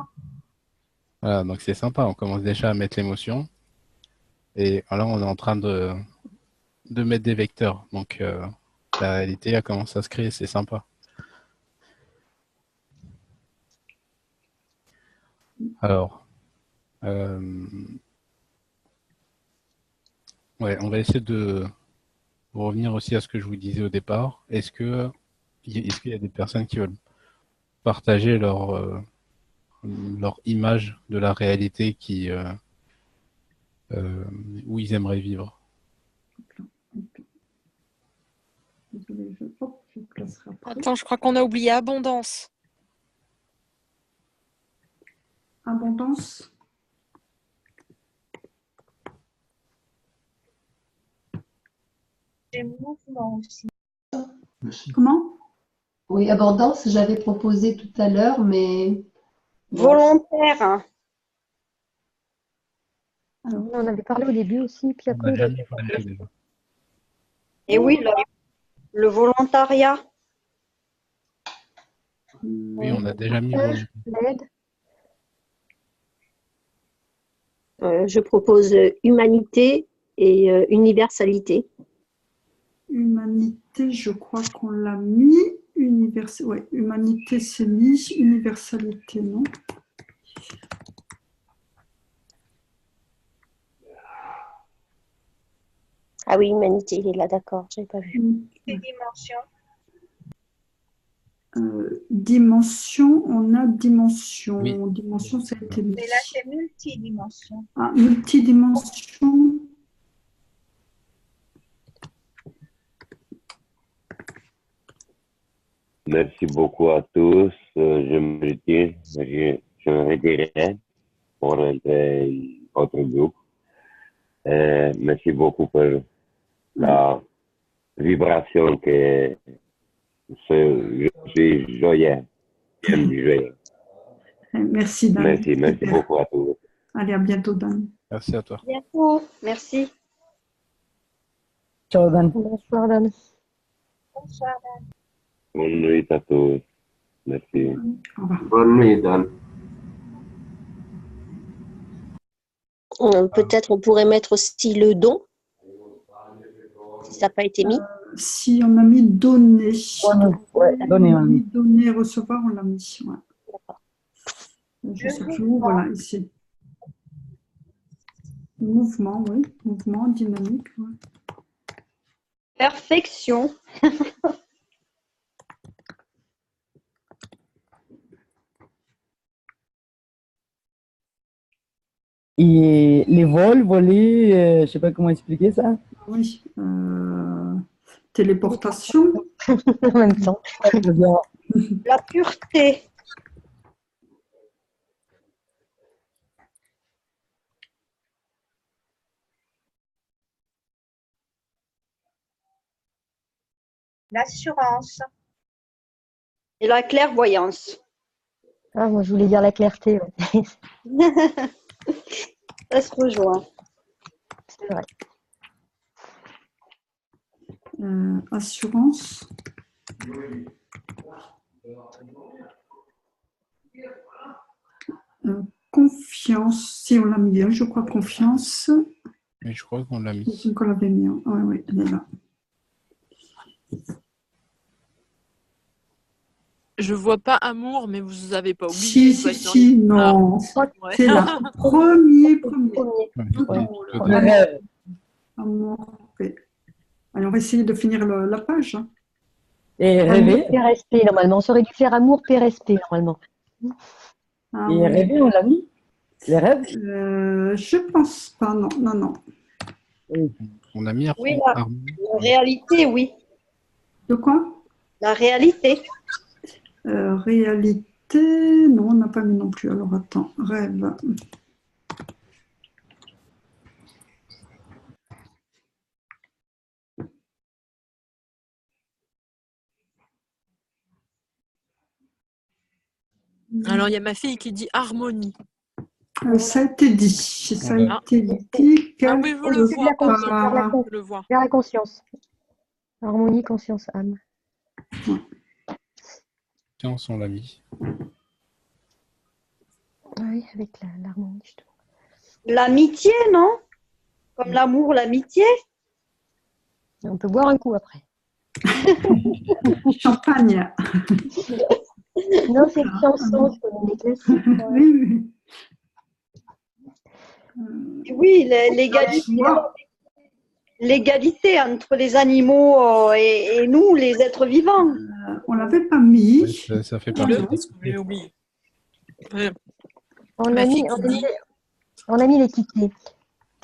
Voilà, donc c'est sympa, on commence déjà à mettre l'émotion. Et alors on est en train de mettre des vecteurs. Donc la réalité elle commence à se créer, c'est sympa. Alors, ouais, on va essayer de revenir aussi à ce que je vous disais au départ. Est-ce qu'il y a des personnes qui veulent partager leur image de la réalité où ils aimeraient vivre? Désolée, je placerai après. Attends, je crois qu'on a oublié abondance. Abondance. J'ai mouvement aussi. Comment? Oui, abondance, j'avais proposé tout à l'heure, mais Volontaire. Hein. Alors, on avait parlé au début aussi, puis On après. n'a jamais volonté déjà. Et oui, le volontariat. Oui, on a déjà mis volonté. L'aide. Je propose humanité et universalité. Humanité, je crois qu'on l'a mis. Ouais, humanité, c'est mis. Universalité, non? Ah oui, humanité, il est là, d'accord, je n'avais pas vu. Des dimensions. Dimension, on a dimension. Oui. Dimension, ça a été mis. Mais là, c'est multidimension. Ah, multidimension. Merci beaucoup à tous. Je me retire. Je me retirerai pour entrer dans autre groupe. Merci beaucoup pour la vibration que je suis joyeux. J'aime du joyeux. Merci, Dan. Merci Super. beaucoup à tous. Allez, à bientôt, Dan. Merci à toi. Bientôt. Merci. Ciao, Dan. Bonsoir, Dan. Bonsoir, Dan. Bonne nuit à tous. Merci. Au revoir. Bonne nuit, Dan. Peut-être on pourrait mettre aussi le don, si ça n'a pas été mis. Si on a mis donner. Ouais, donnez On a un. mis donner, recevoir, on l'a mis. Ouais. D'accord. Je sais plus où, voilà, ici. Mouvement, oui. Mouvement, dynamique. Ouais. Perfection. Et les vols, voler, je ne sais pas comment expliquer ça. Oui. Téléportation. En même temps. La pureté. L'assurance. Et la clairvoyance. Ah, moi, je voulais dire la clarté. Ouais. Ça se rejoint. C'est vrai. Assurance. Confiance, si on l'a mis, hein, je crois confiance. Mais je crois qu'on l'a mis. Donc on l'avait mis. Oui, oui, elle est là. Je vois pas amour, mais vous avez pas oublié. Si, non. Ah, ouais. C'est la premier. Ouais, Amour, rêve. amour, paix. Allez, on va essayer de finir la page. Hein. Et Amour, rêver. paix, respect, normalement. On aurait dû faire amour, paix, respect, normalement. Ah, Et oui. rêver, on l'a mis. Les rêves. Je pense pas, non, non, non. On a mis Oui, harmonie. la réalité, oui. De quoi? La réalité. Réalité, non, on n'a pas mis non plus. Alors attends, rêve. Alors, il y a ma fille qui dit harmonie. Ça a été dit. Ça a Ah. été dit. Ah oui, je le C'est de vois, la conscience, pardon. Je le vois. vers la conscience. Harmonie, conscience, âme. Confiance, on l'a mis. Oui, avec l'harmonie, justement. L'amitié, non? Comme l'amour, l'amitié. On peut boire un coup après. Champagne. Non, c'est une chanson, je connais les classiques. Ouais. Oui, Oui, l'égalité entre les animaux et nous, les êtres vivants. on l'avait pas mis. Ouais, ça fait partie. J'ai oublié. Ouais. On Ma a fille mis, qui dit. on a mis l'équité.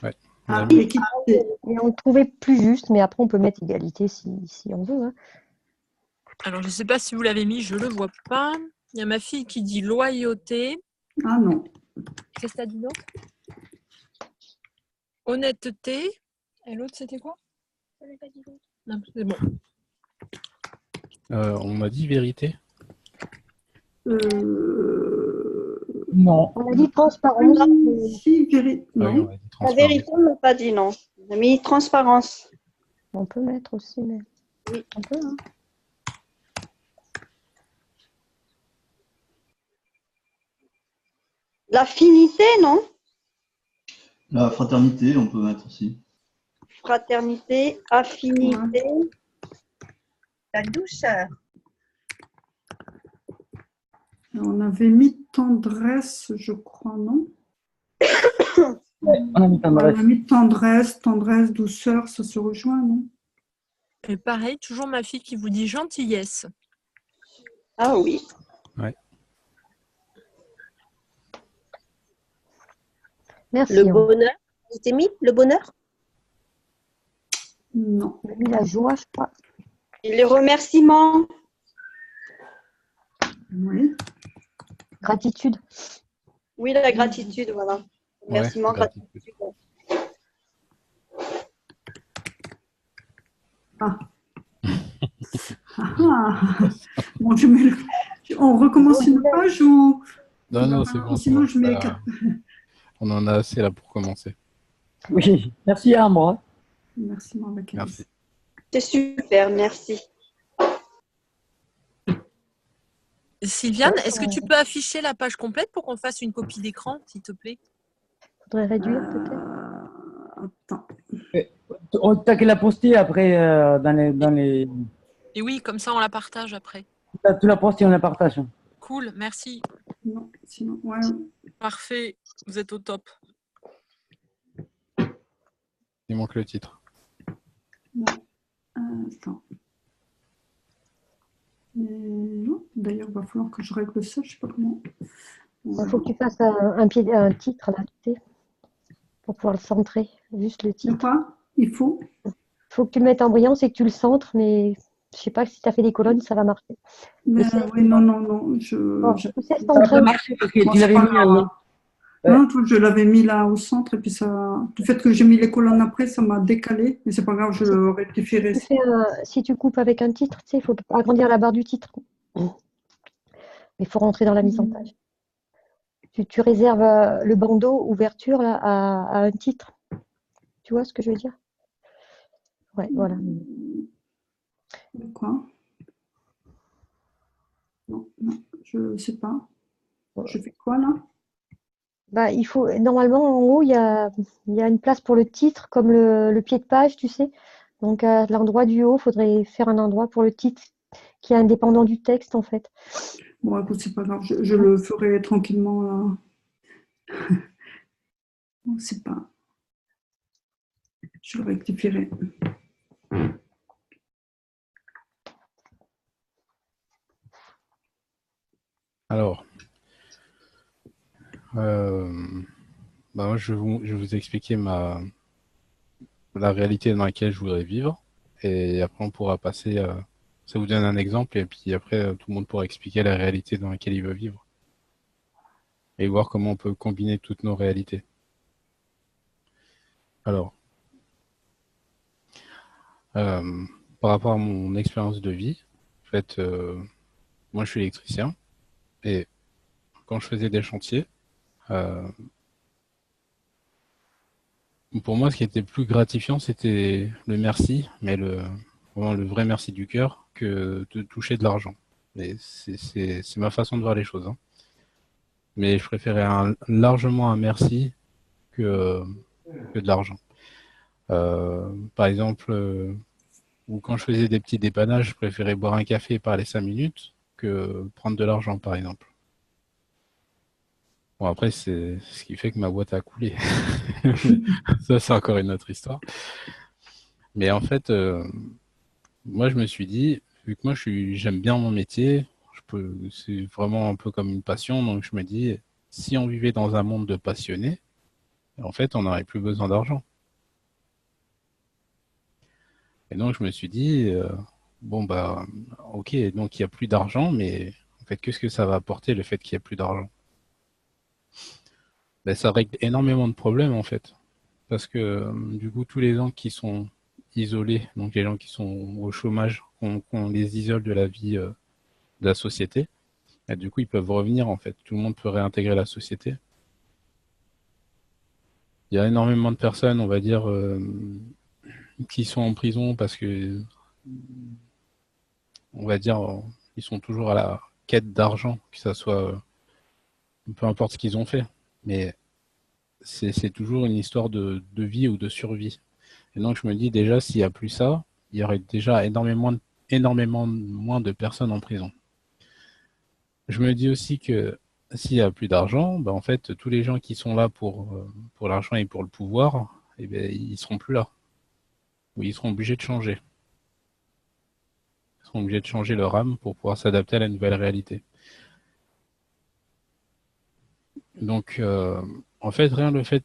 Ouais. Ah, l'équité. Et on le trouvait plus juste, mais après on peut mettre égalité si on veut. Hein. Alors, je ne sais pas si vous l'avez mis, je ne le vois pas. Il y a ma fille qui dit loyauté. Ah non. Qu'est-ce que tu as dit d'autre? Honnêteté. Et l'autre, c'était quoi? Non, c'est bon. On m'a dit vérité. Non. On a dit transparence. Si, vérité. Ah oui, Non. on a dit La transparence. vérité, on n'a pas dit non. On a mis transparence. On peut mettre aussi, mais Oui. on peut. Hein. L'affinité, non? La fraternité, on peut mettre aussi. Fraternité, affinité. La douceur. On avait mis tendresse, je crois, non? Ouais, on a mis On tendresse. a mis tendresse, douceur, ça se rejoint, non? Et pareil, toujours ma fille qui vous dit gentillesse. Ah oui. Ouais. Merci. Le bonheur. Vous t'es mis le bonheur? Non. On a mis la joie, je crois. Et les remerciements. Oui. Gratitude. Oui, la gratitude, voilà. Remerciements, Ouais, gratitude. Ah. Ah. Bon, on recommence une page ou... Non, c'est bon. Sinon, je mets ça- 4. On en a assez là pour commencer. Oui, merci à moi. Merci, avec Alice. Merci. C'est super, merci. Sylviane, est-ce que tu peux afficher la page complète pour qu'on fasse une copie d'écran, s'il te plaît? Faudrait réduire peut-être. Attends. T'as qu'à la poster après dans les... Et oui, comme ça on la partage après. Tu la postes et on la partage. Cool, merci. Non, sinon, ouais. Parfait, vous êtes au top. Il manque le titre. Non. Attends. Non. D'ailleurs, il va falloir que je règle ça, je ne sais pas comment. Il faut que tu fasses un titre là, tu sais, pour pouvoir le centrer. Juste le titre. Quoi? Il faut que tu le mettes en brillance et que tu le centres, mais je ne sais pas si tu as fait des colonnes, ça va marcher. Mais, oui, non. Bon, tu sais Ça va centrer. pas marcher parce que tu l'avais mis en... Ouais. Non, toi, je l'avais mis là au centre et puis ça, le fait que j'ai mis les colonnes après, ça m'a décalé. Mais c'est pas grave, je Si le rectifierai. si tu coupes avec un titre, tu sais, il faut agrandir la barre du titre. Mais il faut rentrer dans la mise en page. Tu réserves le bandeau ouverture là, à un titre. Tu vois ce que je veux dire? Ouais, voilà. Quoi? Non, non, je sais pas. Je fais quoi là? Bah, il faut, normalement, en haut, il y a une place pour le titre, comme le pied de page, tu sais. Donc, à l'endroit du haut, il faudrait faire un endroit pour le titre qui est indépendant du texte, en fait. Bon, écoute, c'est pas grave, je le ferai tranquillement là. Bon, c'est pas. Je le rectifierai. Alors, moi, je vais vous expliquer la réalité dans laquelle je voudrais vivre. Et après, on pourra passer à... Ça vous donne un exemple et puis après, tout le monde pourra expliquer la réalité dans laquelle il veut vivre. Et voir comment on peut combiner toutes nos réalités. Alors, par rapport à mon expérience de vie, en fait, moi, je suis électricien. Et quand je faisais des chantiers, euh, pour moi, ce qui était plus gratifiant, c'était le merci, mais vraiment le vrai merci du cœur, que de toucher de l'argent. Et c'est ma façon de voir les choses, hein. Mais je préférais largement un merci que de l'argent. Par exemple, ou quand je faisais des petits dépannages, je préférais boire un café et parler 5 minutes que prendre de l'argent, par exemple. Bon, après, c'est ce qui fait que ma boîte a coulé. Ça, c'est encore une autre histoire. Mais en fait, moi, je me suis dit, vu que moi, j'aime bien mon métier, c'est vraiment un peu comme une passion, donc je me dis, si on vivait dans un monde de passionnés, en fait, on n'aurait plus besoin d'argent. Et donc, je me suis dit, bon, bah, ok, donc il n'y a plus d'argent, mais en fait, qu'est-ce que ça va apporter le fait qu'il n'y ait plus d'argent? Ben, ça règle énormément de problèmes, en fait. Parce que, du coup, tous les gens qui sont isolés, donc les gens qui sont au chômage, qu'on les isole de la vie, de la société, et du coup, ils peuvent revenir, en fait. Tout le monde peut réintégrer la société. Il y a énormément de personnes, on va dire, qui sont en prison parce que, on va dire, ils sont toujours à la quête d'argent, que ça soit, peu importe ce qu'ils ont fait. Mais c'est toujours une histoire de vie ou de survie. Et donc, je me dis déjà, s'il n'y a plus ça, il y aurait déjà énormément moins de personnes en prison. Je me dis aussi que s'il n'y a plus d'argent, bah, en fait, tous les gens qui sont là pour l'argent et pour le pouvoir, eh bien, ils seront plus là. Ou ils seront obligés de changer. Ils seront obligés de changer leur âme pour pouvoir s'adapter à la nouvelle réalité. Donc, en fait, rien le fait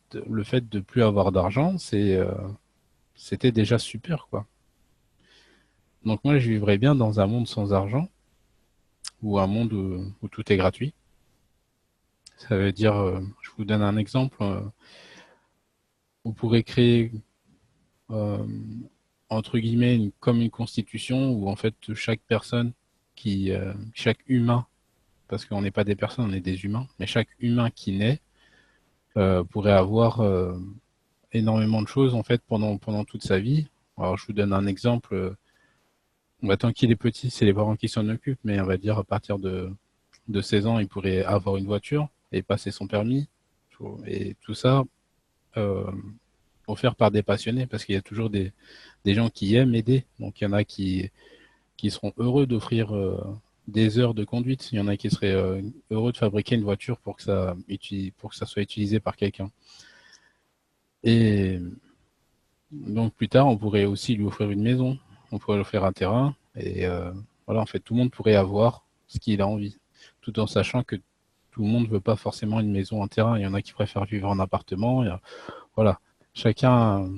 de plus avoir d'argent, c'était déjà super, quoi. Donc moi, je vivrais bien dans un monde sans argent, ou un monde où tout est gratuit. Ça veut dire, je vous donne un exemple, on pourrait créer, euh, entre guillemets, comme une constitution où en fait chaque personne chaque humain, parce qu'on n'est pas des personnes, on est des humains, mais chaque humain qui naît pourrait avoir énormément de choses en fait pendant toute sa vie. Alors je vous donne un exemple. Tant qu'il est petit, c'est les parents qui s'en occupent, mais on va dire à partir de 16 ans, il pourrait avoir une voiture et passer son permis. Et tout ça euh, offert par des passionnés, parce qu'il y a toujours des gens qui aiment aider. Donc il y en a qui seront heureux d'offrir des heures de conduite. Il y en a qui seraient heureux de fabriquer une voiture pour que ça soit utilisé par quelqu'un. Et donc plus tard, on pourrait aussi lui offrir une maison, on pourrait lui offrir un terrain, et voilà, en fait, tout le monde pourrait avoir ce qu'il a envie, tout en sachant que tout le monde ne veut pas forcément une maison, un terrain. Il y en a qui préfèrent vivre en appartement. Voilà, chacun,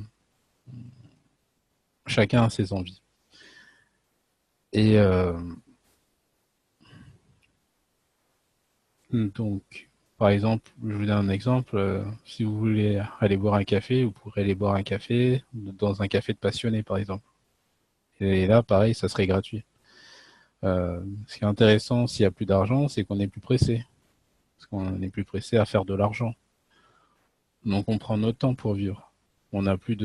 chacun a ses envies. Et donc, Par exemple, je vous donne un exemple, si vous voulez aller boire un café, vous pourrez aller boire un café dans un café de passionnés, par exemple. Et là, pareil, ça serait gratuit. Ce qui est intéressant s'il y a plus d'argent, c'est qu'on est plus pressé. Parce qu'on est plus pressé à faire de l'argent. Donc on prend notre temps pour vivre. On n'a plus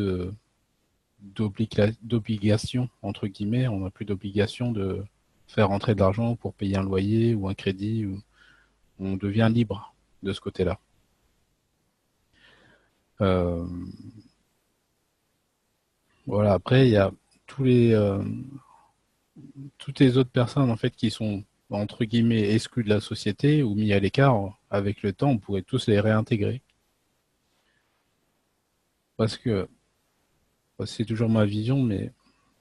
d'obligation, entre guillemets, on n'a plus d'obligation de faire rentrer de l'argent pour payer un loyer ou un crédit. On devient libre de ce côté-là. Euh, voilà, après, il y a tous toutes les autres personnes en fait qui sont entre guillemets exclues de la société ou mis à l'écart. Avec le temps, on pourrait tous les réintégrer. Parce que c'est toujours ma vision, mais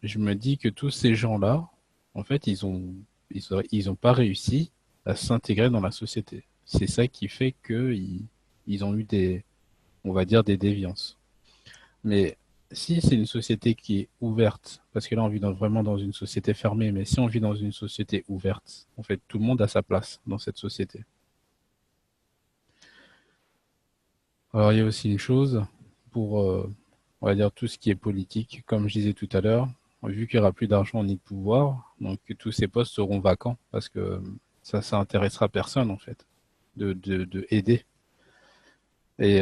je me dis que tous ces gens-là, en fait, ils ont pas réussi à s'intégrer dans la société. C'est ça qui fait ils ont eu on va dire, des déviances. Mais si c'est une société qui est ouverte, parce que là on vit vraiment dans une société fermée, mais si on vit dans une société ouverte, en fait, tout le monde a sa place dans cette société. Alors il y a aussi une chose pour, on va dire, tout ce qui est politique, comme je disais tout à l'heure, vu qu'il n'y aura plus d'argent ni de pouvoir, donc tous ces postes seront vacants parce que ça intéressera personne en fait de aider. Et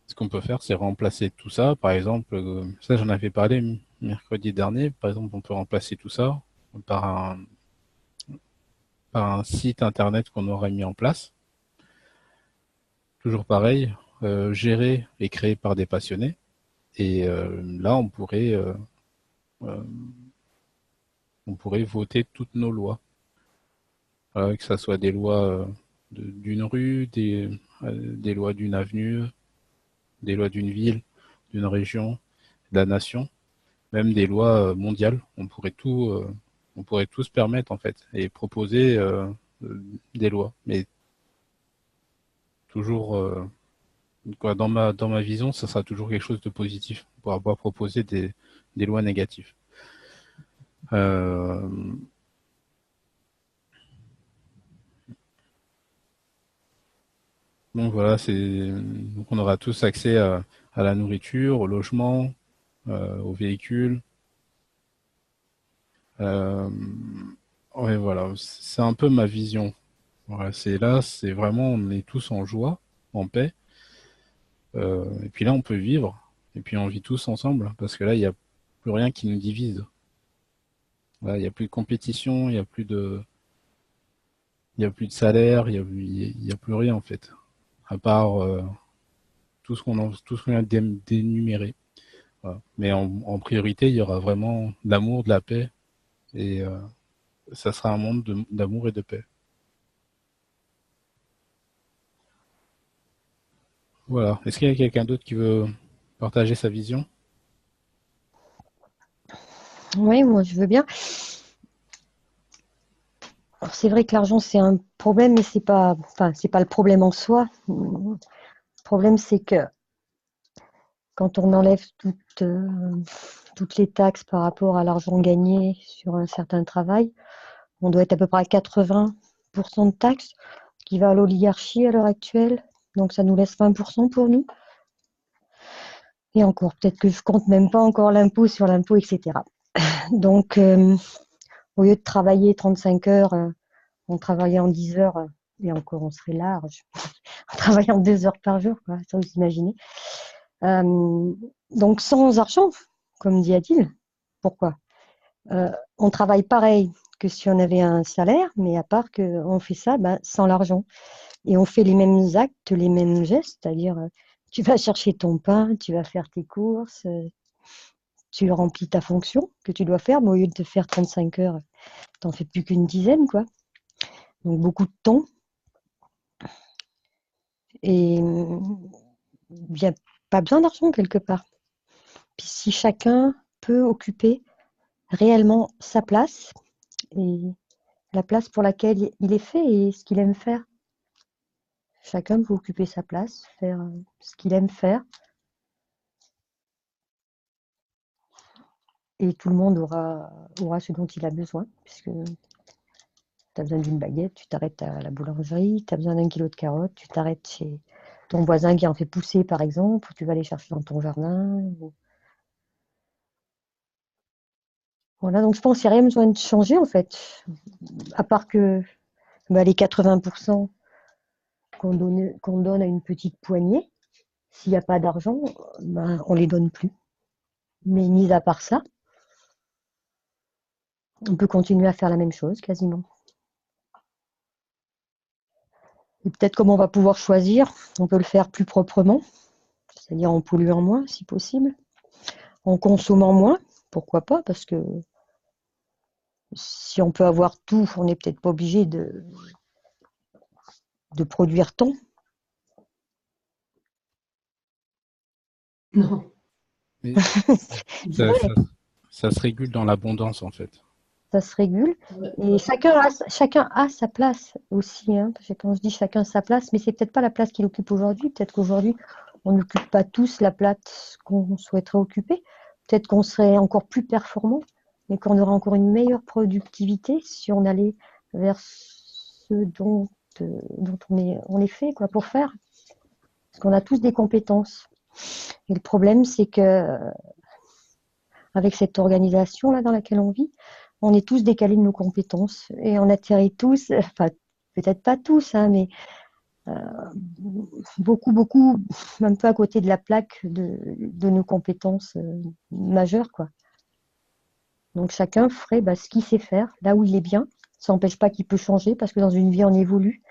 ce qu'on peut faire, c'est remplacer tout ça. Par exemple, ça j'en avais parlé mercredi dernier. Par exemple, on peut remplacer tout ça par par un site internet qu'on aurait mis en place. Toujours pareil, géré et créé par des passionnés. Et là, euh, on pourrait voter toutes nos lois. Que ce soit des lois d'une rue, des lois d'une avenue, des lois d'une ville, d'une région, de la nation, même des lois mondiales. On pourrait tout se permettre en fait et proposer des lois. Mais toujours, quoi, dans ma vision, ça sera toujours quelque chose de positif. On pourra pas proposer des lois négatives. Euh, donc voilà, donc on aura tous accès à la nourriture, au logement, aux véhicules. Euh, ouais, voilà, c'est un peu ma vision. Voilà, c'est vraiment, on est tous en joie, en paix. Et puis là, on peut vivre. Et puis on vit tous ensemble, parce que là, il n'y a plus rien qui nous divise. Là, il n'y a plus de compétition, il y a plus de salaire, il y a plus rien en fait, à part tout ce qu'on vient d'énumérer. Voilà. Mais en priorité, il y aura vraiment de l'amour, de la paix, et ça sera un monde d'amour et de paix. Voilà. Est-ce qu'il y a quelqu'un d'autre qui veut partager sa vision? Oui, moi je veux bien. Alors, c'est vrai que l'argent c'est un problème, mais c'est pas le problème en soi. Le problème c'est que quand on enlève toutes les taxes par rapport à l'argent gagné sur un certain travail, on doit être à peu près à 80% de taxes, qui va à l'oligarchie à l'heure actuelle. Donc ça nous laisse 20% pour nous. Et encore, peut-être que je compte même pas encore l'impôt sur l'impôt, etc. Donc, au lieu de travailler 35 heures, on travaillait en 10 heures, et encore on serait large, en travaillant 2 heures par jour, quoi, ça vous imaginez. Donc sans argent, comme dit Adil, pourquoi on travaille pareil que si on avait un salaire, mais à part qu'on fait ça sans l'argent. Et on fait les mêmes actes, les mêmes gestes, c'est-à-dire tu vas chercher ton pain, tu vas faire tes courses, tu remplis ta fonction que tu dois faire, mais au lieu de te faire 35 heures, tu n'en fais plus qu'une dizaine, quoi. Donc beaucoup de temps. Et il n'y a pas besoin d'argent quelque part. Puis si chacun peut occuper réellement sa place et la place pour laquelle il est fait et ce qu'il aime faire. Chacun peut occuper sa place, faire ce qu'il aime faire. Et tout le monde aura ce dont il a besoin, puisque Tu as besoin d'une baguette, tu t'arrêtes à la boulangerie. Tu as besoin d'un kilo de carottes, tu t'arrêtes chez ton voisin qui en fait pousser, par exemple, ou tu vas les chercher dans ton jardin. Voilà, donc je pense qu'il n'y a rien besoin de changer, en fait. À part que les 80% qu'on donne à une petite poignée, s'il n'y a pas d'argent, on ne les donne plus. Mais mis à part ça, on peut continuer à faire la même chose quasiment. Et peut-être comme on va pouvoir choisir, on peut le faire plus proprement, c'est-à-dire en polluant moins si possible, en consommant moins, pourquoi pas, parce que si on peut avoir tout, on n'est peut-être pas obligé de produire tant. Non. Mais ça se régule dans l'abondance, en fait. Ça se régule. Et chacun a sa place aussi. Hein. Quand je dis chacun sa place, mais c'est peut-être pas la place qu'il occupe aujourd'hui. Peut-être qu'aujourd'hui, on n'occupe pas tous la place qu'on souhaiterait occuper. Peut-être qu'on serait encore plus performant et qu'on aurait encore une meilleure productivité si on allait vers ce dont on est fait quoi, pour faire. Parce qu'on a tous des compétences. Et le problème, c'est que avec cette organisation-là dans laquelle on vit, on est tous décalés de nos compétences et on atterrit tous, enfin peut-être pas tous, hein, mais beaucoup, un peu à côté de la plaque de nos compétences majeures, quoi. Donc chacun ferait ce qu'il sait faire, là où il est bien. Ça n'empêche pas qu'il peut changer parce que dans une vie, on évolue.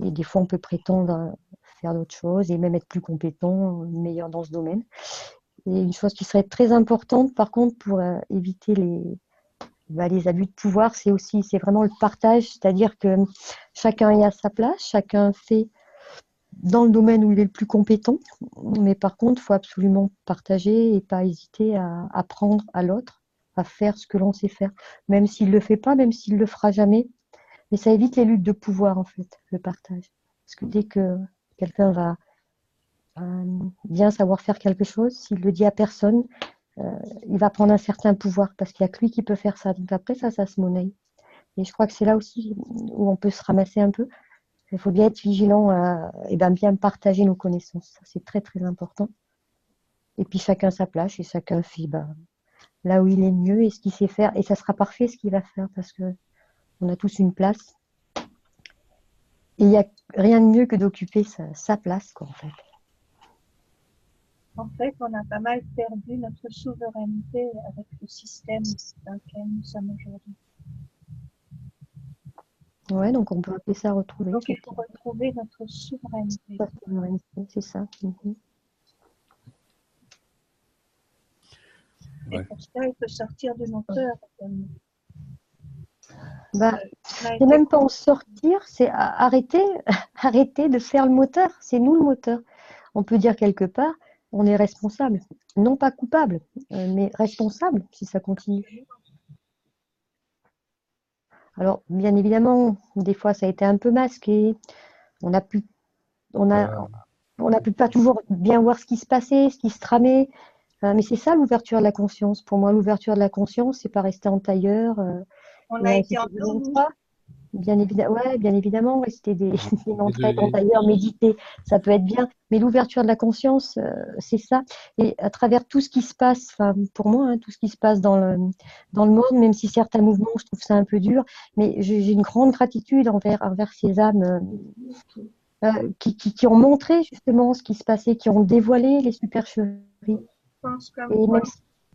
Et des fois, on peut prétendre à faire d'autres choses et même être plus compétent, meilleur dans ce domaine. Et une chose qui serait très importante, par contre, pour éviter les abus de pouvoir, c'est vraiment le partage, c'est-à-dire que chacun est à sa place, chacun fait dans le domaine où il est le plus compétent, mais par contre, il faut absolument partager et pas hésiter à apprendre à l'autre, à faire ce que l'on sait faire, même s'il ne le fait pas, même s'il ne le fera jamais. Mais ça évite les luttes de pouvoir, en fait, le partage. Parce que dès que quelqu'un va bien savoir faire quelque chose, s'il le dit à personne, il va prendre un certain pouvoir parce qu'il n'y a que lui qui peut faire ça. Donc après, ça se monnaie. Et je crois que c'est là aussi où on peut se ramasser un peu. Il faut bien être vigilant et bien partager nos connaissances. Ça, c'est très, très important. Et puis chacun sa place et chacun fait là où il est mieux et ce qu'il sait faire. Et ça sera parfait ce qu'il va faire parce qu'on a tous une place. Et il n'y a rien de mieux que d'occuper sa place, quoi, en fait. En fait, on a pas mal perdu notre souveraineté avec le système dans lequel nous sommes aujourd'hui. Ouais, donc on peut appeler ça retrouver. Donc il faut retrouver notre souveraineté. C'est ça. Et pour ça, il faut sortir de nos peurs. C'est même pas en sortir, c'est arrêter de faire le moteur. C'est nous le moteur. On peut dire quelque part, on est responsable. Non pas coupable, mais responsable si ça continue. Alors, bien évidemment, des fois, ça a été un peu masqué. On n'a pu pas toujours bien voir ce qui se passait, ce qui se tramait. Mais c'est ça l'ouverture de la conscience. Pour moi, l'ouverture de la conscience, c'est pas rester en tailleur. On a été endormis. Bien évidemment, rester des entraites en tailleur, méditer, ça peut être bien. Mais l'ouverture de la conscience, c'est ça. Et à travers tout ce qui se passe, pour moi, tout ce qui se passe dans le monde, même si certains mouvements, je trouve ça un peu dur, mais j'ai une grande gratitude envers ces âmes qui ont montré justement ce qui se passait, qui ont dévoilé les supercheries.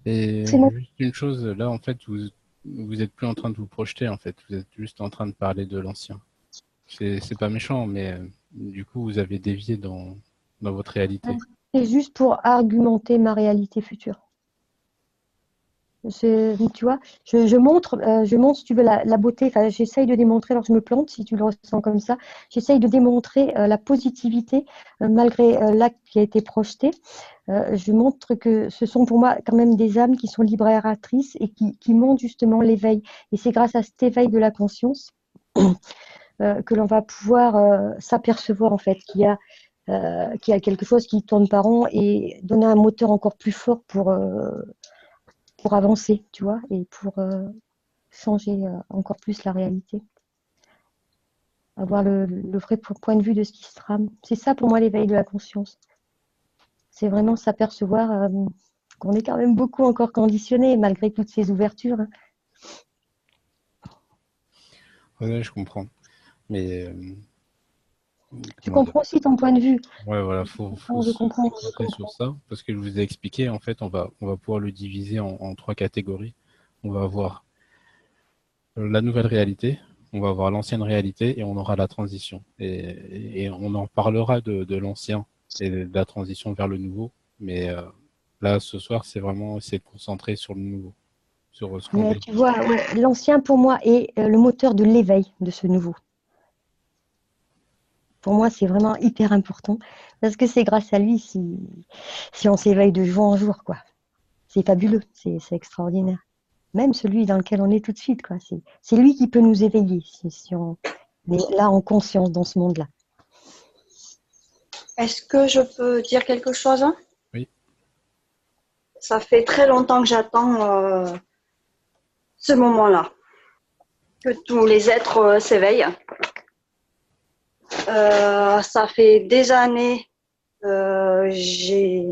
Et juste une chose, là, en fait, vous êtes plus en train de vous projeter, en fait. Vous êtes juste en train de parler de l'ancien. C'est pas méchant, mais du coup, vous avez dévié dans votre réalité. C'est juste pour argumenter ma réalité future. Tu vois, je montre, si tu veux, la beauté. Enfin, j'essaye de démontrer, alors je me plante si tu le ressens comme ça. J'essaye de démontrer la positivité malgré l'acte qui a été projeté. Je montre que ce sont pour moi quand même des âmes qui sont libératrices et qui montrent justement l'éveil. Et c'est grâce à cet éveil de la conscience que l'on va pouvoir s'apercevoir en fait qu'il y a quelque chose qui tourne par rond et donner un moteur encore plus fort pour avancer, tu vois, et changer encore plus la réalité. Avoir le vrai point de vue de ce qui se trame. C'est ça pour moi l'éveil de la conscience. C'est vraiment s'apercevoir qu'on est quand même beaucoup encore conditionné malgré toutes ces ouvertures. Ouais, je comprends. Mais Je comprends aussi ton point de vue. ouais, voilà, faut Je se comprends. concentrer sur ça, parce que je vous ai expliqué, en fait, on va pouvoir le diviser en trois catégories. On va avoir la nouvelle réalité, on va avoir l'ancienne réalité et on aura la transition. Et on en parlera de l'ancien et de la transition vers le nouveau. Mais là, ce soir, c'est vraiment essayer de concentrer sur le nouveau, sur ce qu'on Mais vit. tu vois, ouais, l'ancien pour moi est le moteur de l'éveil de ce nouveau. Pour moi, c'est vraiment hyper important parce que c'est grâce à lui si on s'éveille de jour en jour, quoi. C'est fabuleux, c'est extraordinaire. Même celui dans lequel on est tout de suite, quoi. C'est lui qui peut nous éveiller si on est là en conscience dans ce monde-là. Est-ce que je peux dire quelque chose? Oui. Ça fait très longtemps que j'attends ce moment-là, que tous les êtres s'éveillent. Ça fait des années j'ai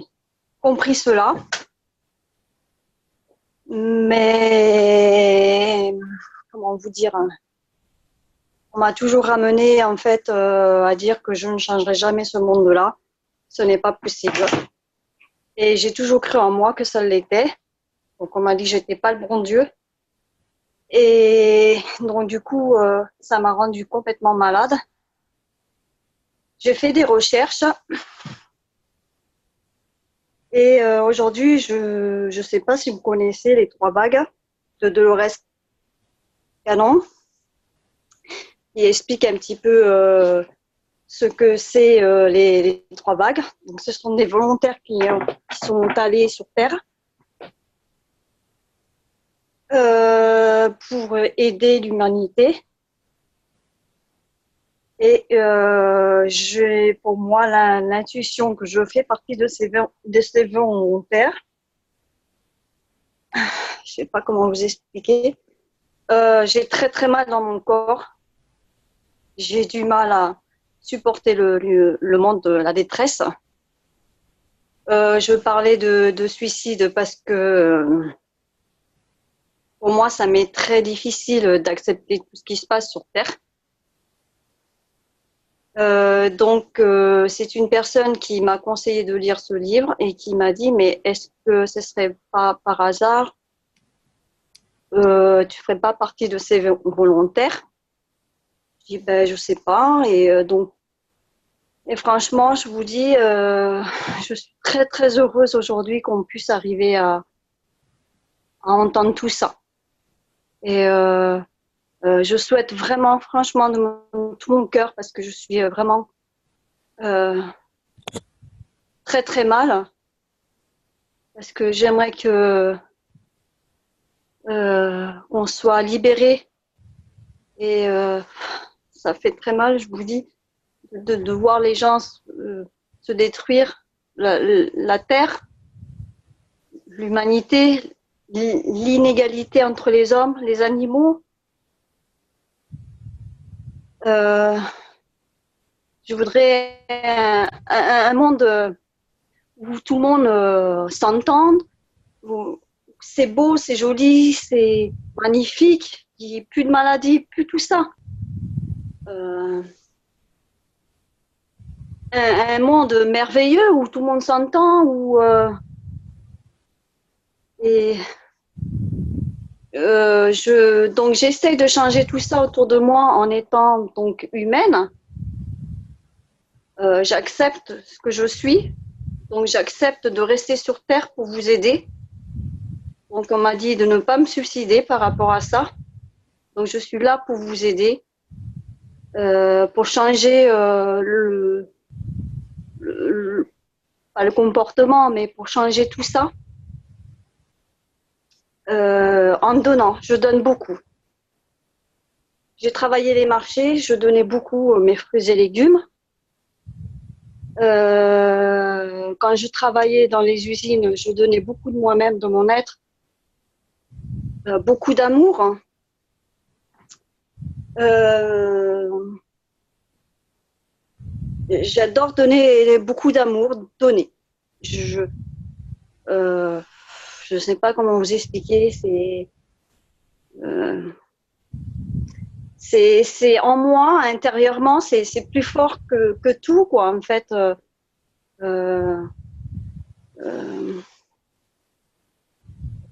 compris cela, mais comment vous dire, on m'a toujours ramené en fait à dire que je ne changerai jamais ce monde-là, ce n'est pas possible. Et j'ai toujours cru en moi que ça l'était. Donc on m'a dit que j'étais pas le bon Dieu. Et donc du coup, ça m'a rendue complètement malade. J'ai fait des recherches. Et aujourd'hui, je ne sais pas si vous connaissez les 3 bagues de Dolores Cannon, qui explique un petit peu ce que c'est les 3 bagues. Donc, ce sont des volontaires qui sont allés sur Terre pour aider l'humanité. Et pour moi, l'intuition que je fais partie de ces volontaires, je ne sais pas comment vous expliquer, j'ai très très mal dans mon corps. J'ai du mal à supporter le monde de la détresse. Je parlais de suicide parce que pour moi, ça m'est très difficile d'accepter tout ce qui se passe sur Terre. Donc, c'est une personne qui m'a conseillé de lire ce livre et qui m'a dit, mais est-ce que ce serait pas par hasard, tu ferais pas partie de ces volontaires? Je dis, ben, je sais pas. Et franchement, je vous dis, je suis très très heureuse aujourd'hui qu'on puisse arriver à entendre tout ça. Et je souhaite vraiment, franchement, de tout mon cœur, parce que je suis vraiment très très mal, parce que j'aimerais que on soit libéré. Et ça fait très mal, je vous dis, de voir les gens se détruire, la terre, l'humanité, l'inégalité entre les hommes, les animaux. Je voudrais un monde où tout le monde s'entende, où c'est beau, c'est joli, c'est magnifique, il n'y a plus de maladies, plus tout ça. Un monde merveilleux où tout le monde s'entend, donc j'essaie de changer tout ça autour de moi en étant donc humaine. J'accepte ce que je suis, donc j'accepte de rester sur Terre pour vous aider. Donc on m'a dit de ne pas me suicider par rapport à ça. Donc je suis là pour vous aider, pour changer pas le comportement, mais pour changer tout ça. En donnant, je donne beaucoup. J'ai travaillé les marchés, je donnais beaucoup mes fruits et légumes. Quand je travaillais dans les usines, je donnais beaucoup de moi-même, de mon être, beaucoup d'amour. J'adore donner beaucoup d'amour, donner. Je sais pas comment vous expliquer, c'est en moi, intérieurement, c'est plus fort que tout, quoi, en fait.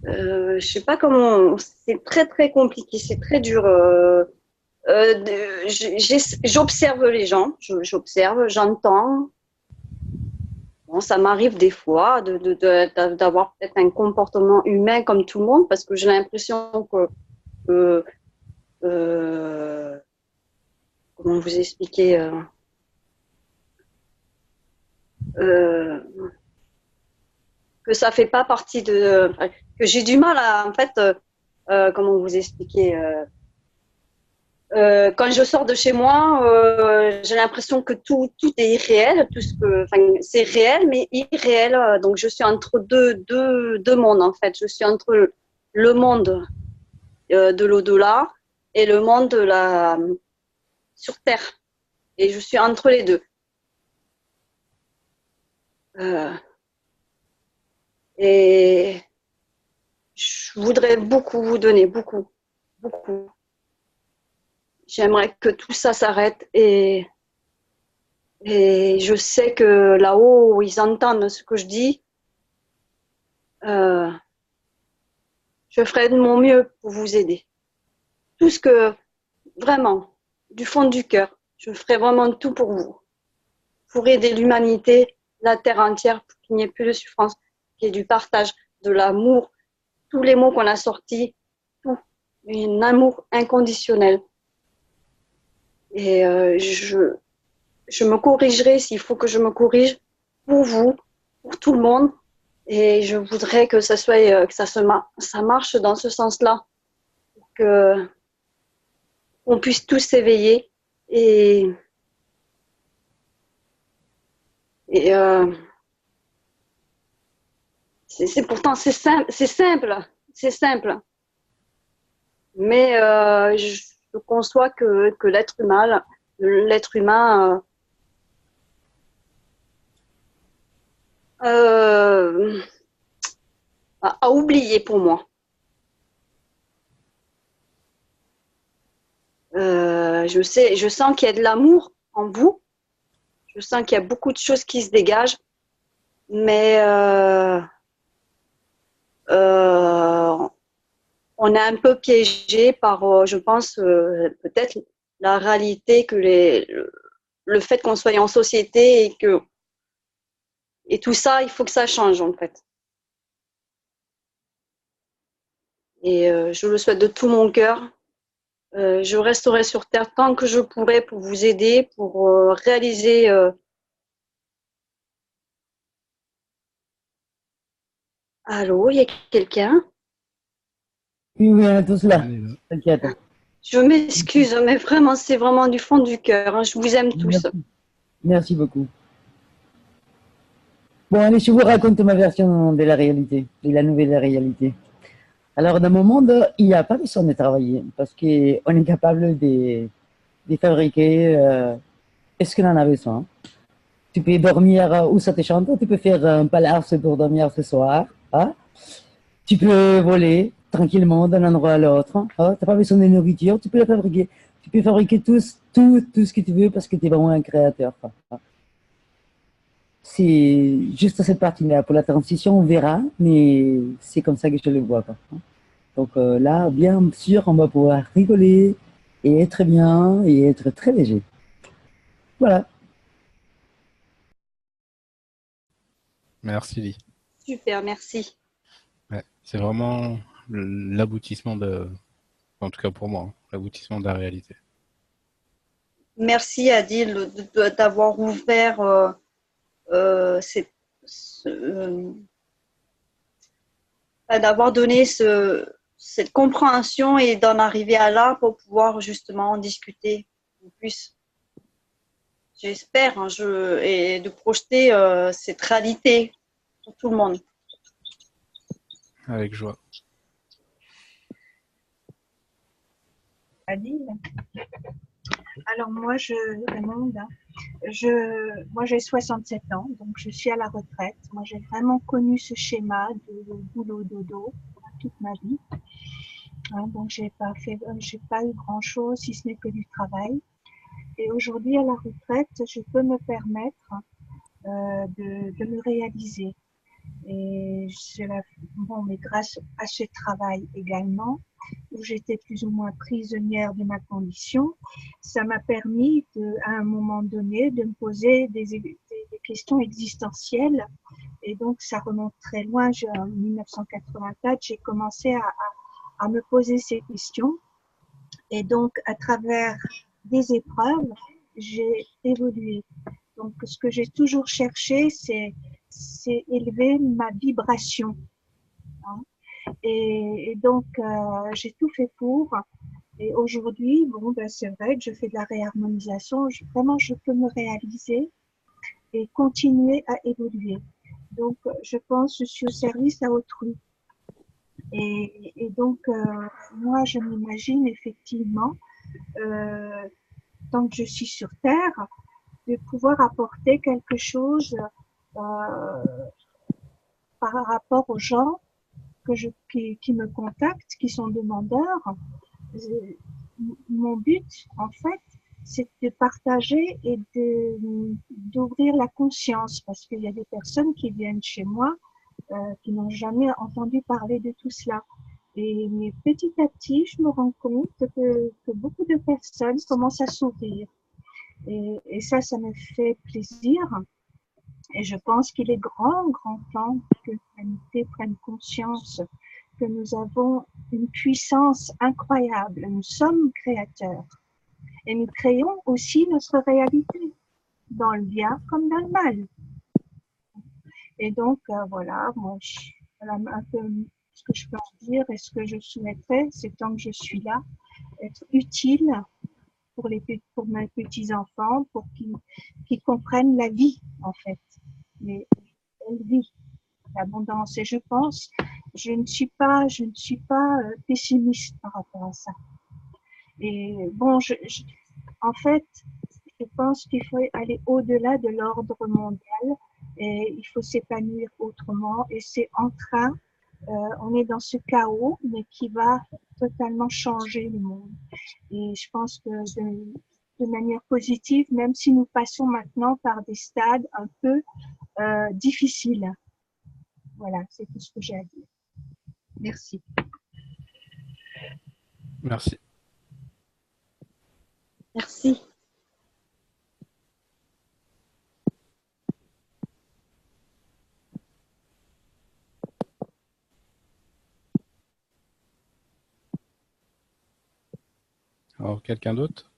Je sais pas comment, c'est très très compliqué, c'est très dur. J'observe les gens, j'observe, j'entends. Bon, ça m'arrive des fois d'avoir peut-être un comportement humain comme tout le monde, parce que j'ai l'impression que comment vous expliquer que ça fait pas partie que j'ai du mal à, en fait, comment vous expliquer quand je sors de chez moi, j'ai l'impression que tout est irréel, c'est réel mais irréel. Donc je suis entre deux mondes, en fait. Je suis entre le monde de l'au-delà et le monde sur Terre. Et je suis entre les deux. Et je voudrais beaucoup vous donner, beaucoup, beaucoup. J'aimerais que tout ça s'arrête et je sais que là-haut, ils entendent ce que je dis. Je ferai de mon mieux pour vous aider. Tout ce que, vraiment, du fond du cœur, je ferai vraiment tout pour vous. Pour aider l'humanité, la terre entière, pour qu'il n'y ait plus de souffrance, qu'il y ait du partage, de l'amour, tous les mots qu'on a sortis, tout, un amour inconditionnel. Et je me corrigerai s'il faut que je me corrige pour vous, pour tout le monde. Et je voudrais que ça soit, que ça marche dans ce sens-là, que on puisse tous s'éveiller et pourtant c'est simple, mais je conçois que l'être humain a oublié pour moi. Je sens qu'il y a de l'amour en vous. Je sens qu'il y a beaucoup de choses qui se dégagent, mais on est un peu piégé par, je pense, peut-être la réalité que le fait qu'on soit en société et tout ça, il faut que ça change en fait. Et je le souhaite de tout mon cœur. Je resterai sur Terre tant que je pourrai pour vous aider, pour réaliser. Allô, il y a quelqu'un? Oui, oui, on est tous là. T'inquiète. Je m'excuse, mais vraiment, c'est vraiment du fond du cœur. Hein. Je vous aime tous. Merci beaucoup. Bon, allez, je vous raconte ma version de la réalité, de la nouvelle réalité. Alors, dans mon monde, il n'y a pas besoin de travailler parce qu'on est capable de fabriquer ce qu'on en a besoin. Tu peux dormir où ça te chante, tu peux faire un palace pour dormir ce soir. Hein? Tu peux voler tranquillement d'un endroit à l'autre. Hein? Tu n'as pas besoin de nourriture, tu peux la fabriquer. Tu peux fabriquer tout ce que tu veux parce que tu es vraiment un créateur. Hein? C'est juste cette partie-là. Pour la transition, on verra, mais c'est comme ça que je le vois. Quoi. Donc là, bien sûr, on va pouvoir rigoler et être bien et être très léger. Voilà. Merci, Lee. Super, merci. Ouais, c'est vraiment l'aboutissement en tout cas pour moi, l'aboutissement de la réalité. Merci Adil d'avoir ouvert d'avoir donné cette compréhension et d'en arriver à là pour pouvoir justement en discuter plus. J'espère, hein, et de projeter cette réalité pour tout le monde. Avec joie. Adil. Alors moi, je demande, moi j'ai 67 ans, donc je suis à la retraite. Moi j'ai vraiment connu ce schéma de boulot dodo toute ma vie. Hein, donc j'ai pas eu grand chose si ce n'est que du travail. Et aujourd'hui à la retraite, je peux me permettre de me réaliser. Et bon, mais grâce à ce travail également, où j'étais plus ou moins prisonnière de ma condition, ça m'a permis à un moment donné de me poser des questions existentielles. Et donc, ça remonte très loin. En 1984, j'ai commencé à me poser ces questions. Et donc, à travers des épreuves, j'ai évolué. Donc, ce que j'ai toujours cherché, c'est élever ma vibration. Hein. Et donc, j'ai tout fait pour. Et aujourd'hui, bon, ben, c'est vrai que je fais de la réharmonisation. Vraiment, je peux me réaliser et continuer à évoluer. Donc, je pense que je suis au service à autrui. Et donc, moi, je m'imagine effectivement, tant que je suis sur Terre, de pouvoir apporter quelque chose par rapport aux gens qui me contactent, qui sont demandeurs. Mon but, en fait, c'est de partager et d'ouvrir la conscience, parce qu'il y a des personnes qui viennent chez moi qui n'ont jamais entendu parler de tout cela. Et mais petit à petit, je me rends compte que beaucoup de personnes commencent à s'ouvrir. Et ça me fait plaisir. Et je pense qu'il est grand temps que l'humanité prenne conscience que nous avons une puissance incroyable. Nous sommes créateurs. Et nous créons aussi notre réalité, dans le bien comme dans le mal. Et donc, voilà, moi, voilà un peu ce que je peux en dire et ce que je souhaiterais, c'est tant que je suis là, être utile pour mes petits-enfants, pour qu'ils comprennent la vie, en fait. Mais elle vit l'abondance. Et je pense, je ne suis pas pessimiste par rapport à ça. Et bon, en fait, je pense qu'il faut aller au-delà de l'ordre mondial et il faut s'épanouir autrement. Et c'est en train, on est dans ce chaos, mais qui va totalement changer le monde. Et je pense que de manière positive, même si nous passons maintenant par des stades un peu difficiles. Voilà, c'est tout ce que j'ai à dire. Merci. Merci. Merci. Alors, quelqu'un d'autre?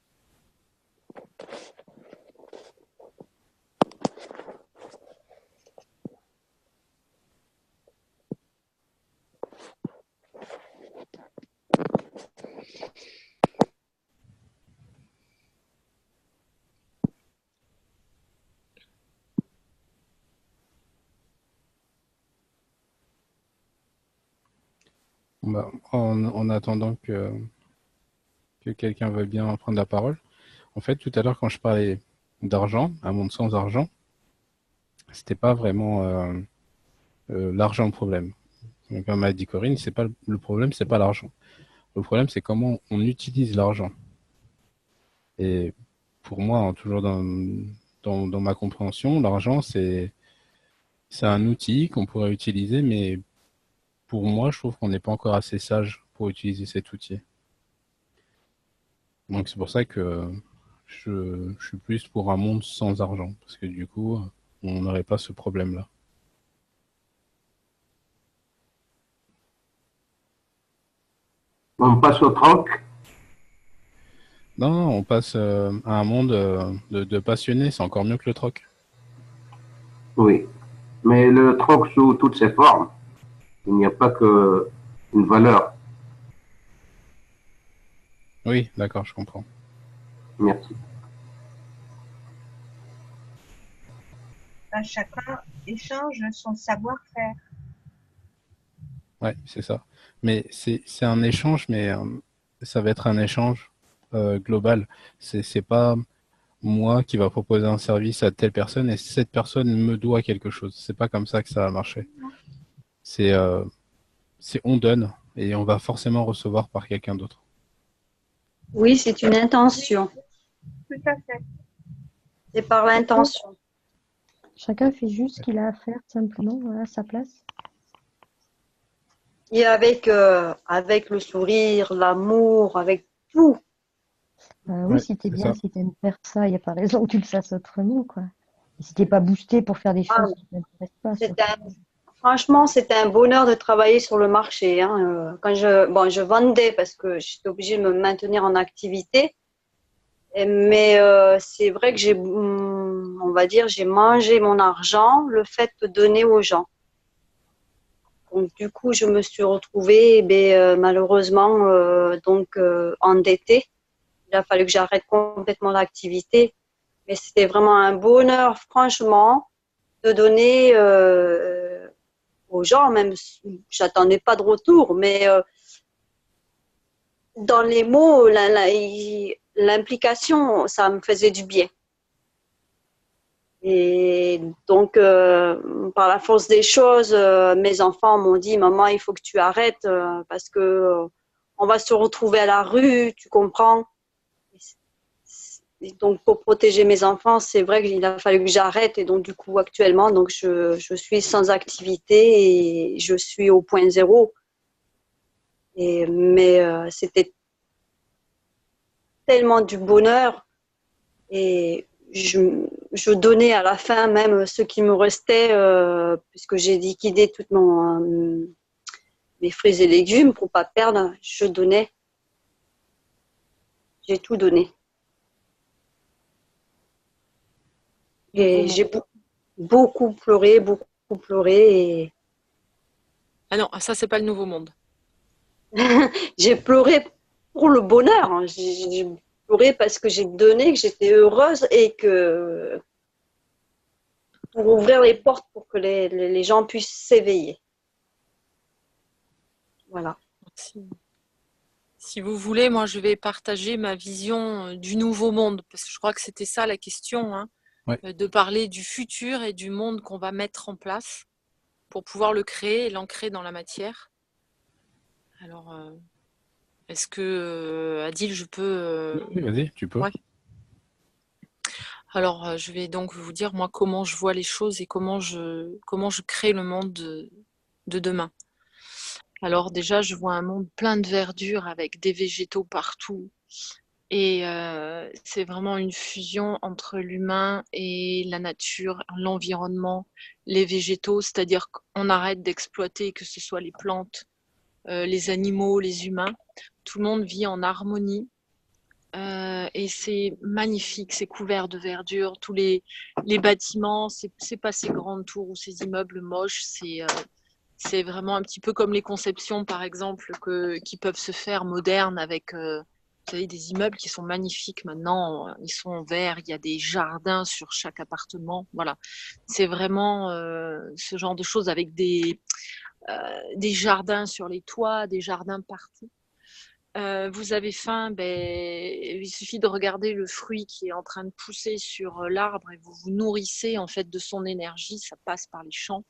Bah, en attendant que quelqu'un veuille bien prendre la parole. En fait, tout à l'heure, quand je parlais d'argent, un monde sans argent, c'était pas vraiment l'argent le problème. Donc, comme a dit Corinne, c'est pas le problème, c'est pas l'argent. Le problème, c'est comment on utilise l'argent. Et pour moi, toujours dans ma compréhension, l'argent, c'est un outil qu'on pourrait utiliser, mais pour moi, je trouve qu'on n'est pas encore assez sage pour utiliser cet outil. Donc c'est pour ça que je suis plus pour un monde sans argent, parce que du coup, on n'aurait pas ce problème-là. On passe au troc. Non, on passe à un monde de passionnés, c'est encore mieux que le troc. Oui, mais le troc sous toutes ses formes, il n'y a pas qu'une valeur. Oui, d'accord, je comprends. Merci. Chacun échange son savoir-faire. Ouais, c'est ça. Mais c'est un échange, mais ça va être un échange global. C'est pas moi qui va proposer un service à telle personne et cette personne me doit quelque chose. C'est pas comme ça que ça va marcher. C'est on donne et on va forcément recevoir par quelqu'un d'autre. Oui, c'est une intention. Tout à fait. C'est par l'intention. Chacun fait juste ce qu'il a à faire, simplement, voilà, à sa place. Et avec le sourire, l'amour, avec tout. Oui, Ouais, si t'es c'est bien, ça. si t'aimes faire ça, il n'y a pas raison que tu le fasses autrement, quoi. Et si t'es pas boosté pour faire des Ah, choses qui ne t'intéressent pas, surtout. franchement, c'était un bonheur de travailler sur le marché. Hein. Quand je vendais parce que j'étais obligée de me maintenir en activité. Mais c'est vrai que on va dire, j'ai mangé mon argent, le fait de donner aux gens. Donc du coup, je me suis retrouvée, malheureusement, endettée. Il a fallu que j'arrête complètement l'activité. Mais c'était vraiment un bonheur, franchement, de donner aux gens. Même, j'attendais pas de retour, mais dans les mots, l'implication, ça me faisait du bien. Et donc, par la force des choses, mes enfants m'ont dit, maman, il faut que tu arrêtes parce que on va se retrouver à la rue, tu comprends? Et donc, pour protéger mes enfants, c'est vrai qu'il a fallu que j'arrête. Et donc, du coup, actuellement, donc je suis sans activité et je suis au point zéro. Mais c'était tellement du bonheur et je donnais à la fin même ce qui me restait puisque j'ai liquidé tous mes fruits et légumes pour pas perdre. Je donnais, j'ai tout donné. Et j'ai beaucoup pleuré et Ah non, ça, c'est pas le nouveau monde. j'ai pleuré pour le bonheur. Hein. J'ai pleuré parce que j'ai donné, que j'étais heureuse et que pour ouvrir les portes pour que les gens puissent s'éveiller. Voilà. Si vous voulez, moi, je vais partager ma vision du nouveau monde, parce que je crois que c'était ça la question, hein, Ouais. de parler du futur et du monde qu'on va mettre en place pour pouvoir le créer et l'ancrer dans la matière. Alors, est-ce que, Adil, je peux... Oui, vas-y, tu peux. Ouais. Alors, je vais donc vous dire, moi, comment je vois les choses et comment je crée le monde de demain. Alors déjà, je vois un monde plein de verdure avec des végétaux partout. Et c'est vraiment une fusion entre l'humain et la nature, l'environnement, les végétaux, c'est-à-dire qu'on arrête d'exploiter, que ce soit les plantes, les animaux, les humains. Tout le monde vit en harmonie. Et c'est magnifique, c'est couvert de verdure. Tous les bâtiments, c'est pas ces grandes tours ou ces immeubles moches, c'est vraiment un petit peu comme les conceptions, par exemple, qui peuvent se faire modernes avec vous savez, des immeubles qui sont magnifiques maintenant. Ils sont en verre, il y a des jardins sur chaque appartement. Voilà, c'est vraiment ce genre de choses avec des jardins sur les toits, des jardins partout. Vous avez faim, il suffit de regarder le fruit qui est en train de pousser sur l'arbre et vous vous nourrissez en fait de son énergie. Ça passe par les champs.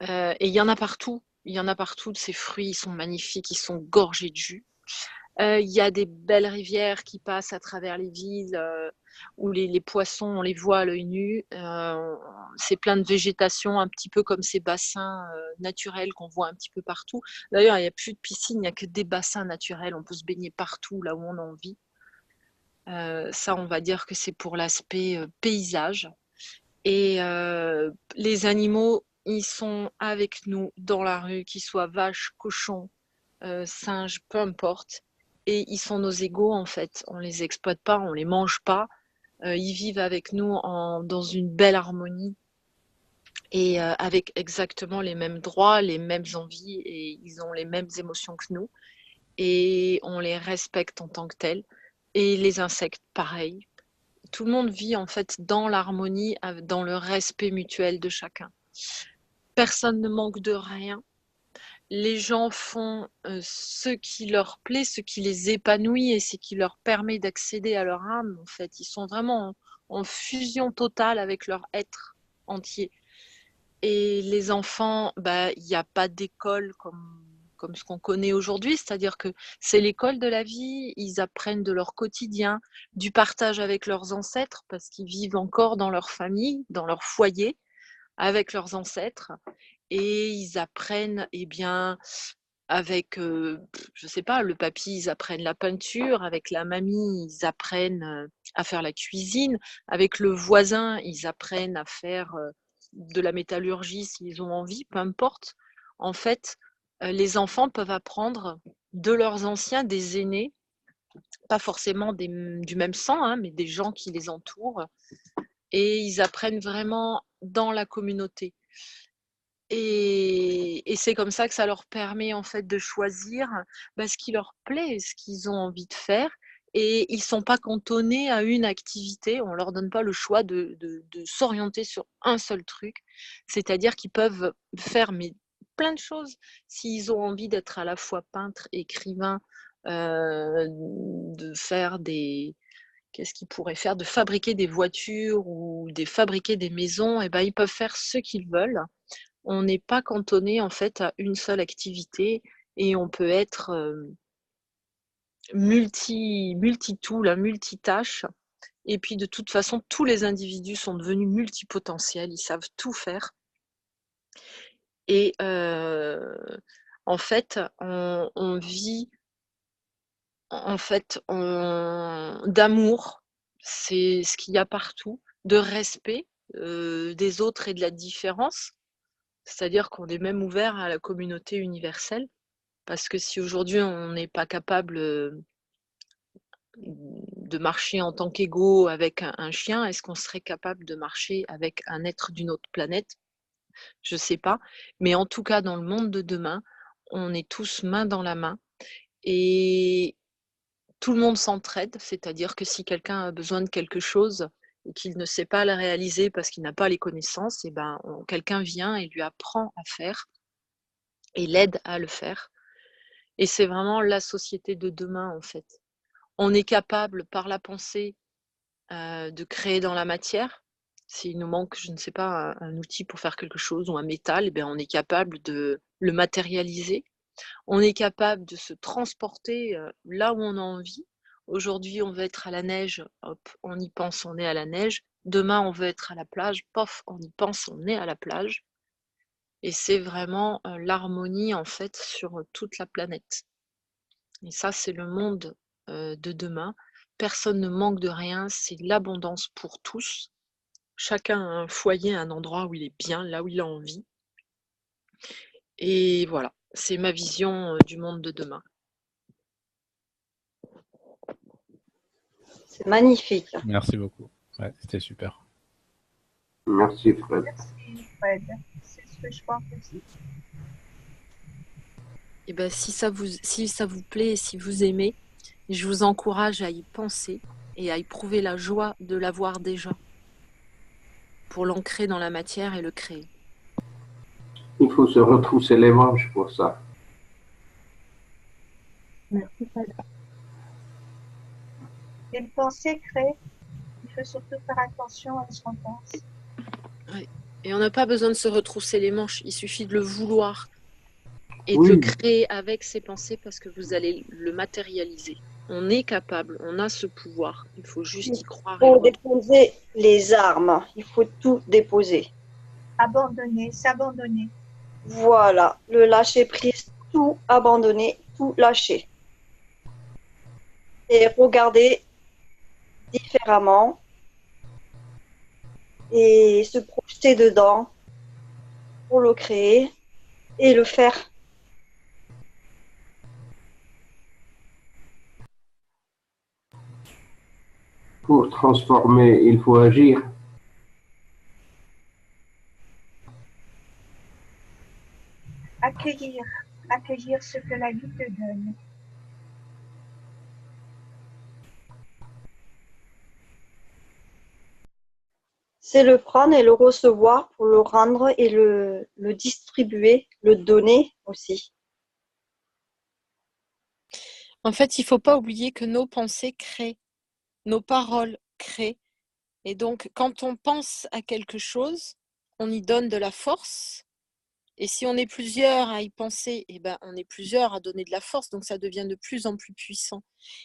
Et il y en a partout. Il y en a partout de ces fruits. Ils sont magnifiques. Ils sont gorgés de jus. Il y a des belles rivières qui passent à travers les villes où les poissons, on les voit à l'œil nu. C'est plein de végétation, un petit peu comme ces bassins naturels qu'on voit un petit peu partout. D'ailleurs, il n'y a plus de piscine, il n'y a que des bassins naturels. On peut se baigner partout là où on a envie. Ça, on va dire que c'est pour l'aspect paysage. Et les animaux, ils sont avec nous dans la rue, qu'ils soient vaches, cochons, singes, peu importe. Et ils sont nos égaux en fait. On les exploite pas, on les mange pas. Ils vivent avec nous dans une belle harmonie et avec exactement les mêmes droits, les mêmes envies et ils ont les mêmes émotions que nous. Et on les respecte en tant que tels. Et les insectes, pareil. Tout le monde vit en fait dans l'harmonie, dans le respect mutuel de chacun. Personne ne manque de rien. les gens font ce qui leur plaît, ce qui les épanouit et ce qui leur permet d'accéder à leur âme, en fait. Ils sont vraiment en fusion totale avec leur être entier. Et les enfants, bah, il n'y a pas d'école comme ce qu'on connaît aujourd'hui, c'est-à-dire que c'est l'école de la vie, ils apprennent de leur quotidien, du partage avec leurs ancêtres, parce qu'ils vivent encore dans leur famille, dans leur foyer, avec leurs ancêtres, et ils apprennent, eh bien, avec, je sais pas, le papy, ils apprennent la peinture, avec la mamie, ils apprennent à faire la cuisine, avec le voisin, ils apprennent à faire de la métallurgie s'ils ont envie, peu importe. En fait, les enfants peuvent apprendre de leurs anciens, des aînés, pas forcément du même sang, hein, mais des gens qui les entourent, et ils apprennent vraiment dans la communauté. Et c'est comme ça que ça leur permet en fait de choisir ce qui leur plaît, ce qu'ils ont envie de faire. Et ils ne sont pas cantonnés à une activité, on ne leur donne pas le choix de s'orienter sur un seul truc. C'est-à-dire qu'ils peuvent faire plein de choses. S'ils ont envie d'être à la fois peintre, écrivain, de faire qu'est-ce qu'ils pourraient faire? De fabriquer des voitures ou de fabriquer des maisons, et ben, ils peuvent faire ce qu'ils veulent. On n'est pas cantonné en fait à une seule activité et on peut être multitool, multitâche. Et puis de toute façon, tous les individus sont devenus multipotentiels, ils savent tout faire. Et en fait, on vit en fait d'amour, c'est ce qu'il y a partout, de respect des autres et de la différence. C'est-à-dire qu'on est même ouvert à la communauté universelle, parce que si aujourd'hui on n'est pas capable de marcher en tant qu'égaux avec un chien, est-ce qu'on serait capable de marcher avec un être d'une autre planète? Je ne sais pas. Mais en tout cas, dans le monde de demain, on est tous main dans la main et tout le monde s'entraide, c'est-à-dire que si quelqu'un a besoin de quelque chose et qu'il ne sait pas le réaliser parce qu'il n'a pas les connaissances, et ben, quelqu'un vient et lui apprend à faire et l'aide à le faire. Et c'est vraiment la société de demain, en fait. On est capable, par la pensée, de créer dans la matière. S'il nous manque, je ne sais pas, un outil pour faire quelque chose ou un métal, eh bien, on est capable de le matérialiser. On est capable de se transporter là où on a envie. Aujourd'hui, on veut être à la neige, hop, on y pense, on est à la neige. Demain, on veut être à la plage, pof, on y pense, on est à la plage. Et c'est vraiment l'harmonie, en fait, sur toute la planète. Et ça, c'est le monde de demain. Personne ne manque de rien, c'est l'abondance pour tous. Chacun a un foyer, un endroit où il est bien, là où il a envie. Et voilà, c'est ma vision du monde de demain. C'est magnifique. Merci beaucoup. Ouais, c'était super. Merci Fred. Merci Fred. C'est ce que je pense aussi. Et ben, si ça vous plaît et si vous aimez, je vous encourage à y penser et à éprouver la joie de l'avoir déjà pour l'ancrer dans la matière et le créer. Il faut se retrousser les manches pour ça. Merci Fred. Et le penser crée, il faut surtout faire attention à ce qu'on pense. Ouais. Et on n'a pas besoin de se retrousser les manches, il suffit de le vouloir et Oui. de le créer avec ses pensées parce que vous allez le matérialiser. On est capable, on a ce pouvoir, il faut juste y croire. Il faut déposer les armes, il faut tout déposer. Abandonner, s'abandonner. Voilà, le lâcher prise, tout abandonner, tout lâcher. Et regarder différemment et se projeter dedans pour le créer et le faire. Pour transformer, il faut agir. Accueillir ce que la vie te donne. C'est le prendre et le recevoir pour le rendre et le distribuer, le donner aussi. En fait, il ne faut pas oublier que nos pensées créent, nos paroles créent. Et donc, quand on pense à quelque chose, on y donne de la force. Et si on est plusieurs à y penser, eh ben, on est plusieurs à donner de la force, donc ça devient de plus en plus puissant.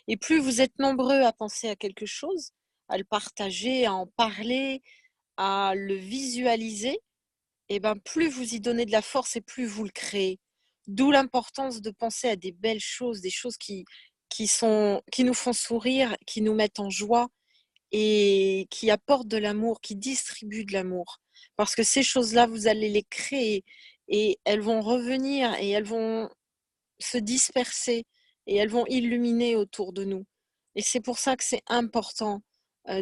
Et plus vous êtes nombreux à penser à quelque chose, à le partager, à en parler, à le visualiser, eh ben, plus vous y donnez de la force et plus vous le créez. D'où l'importance de penser à des belles choses, des choses qui nous font sourire, qui nous mettent en joie et qui apportent de l'amour, qui distribuent de l'amour. Parce que ces choses-là, vous allez les créer et elles vont revenir et elles vont se disperser et elles vont illuminer autour de nous. Et c'est pour ça que c'est important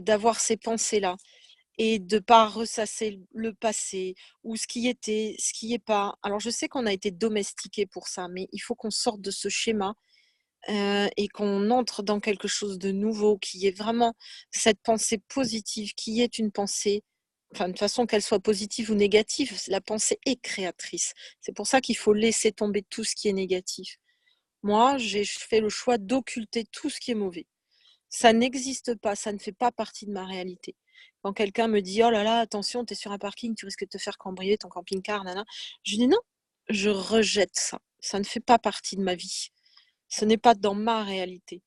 d'avoir ces pensées-là et de ne pas ressasser le passé ou ce qui était, ce qui n'est pas. Alors je sais qu'on a été domestiqué pour ça, mais il faut qu'on sorte de ce schéma et qu'on entre dans quelque chose de nouveau, qui est vraiment cette pensée positive, qui est une pensée, enfin de façon qu'elle soit positive ou négative, la pensée est créatrice. C'est pour ça qu'il faut laisser tomber tout ce qui est négatif. Moi, j'ai fait le choix d'occulter tout ce qui est mauvais. Ça n'existe pas, ça ne fait pas partie de ma réalité. Quand quelqu'un me dit « Oh là là, attention, tu es sur un parking, tu risques de te faire cambrioler ton camping-car, nana », je dis non, je rejette ça. Ça ne fait pas partie de ma vie. Ce n'est pas dans ma réalité.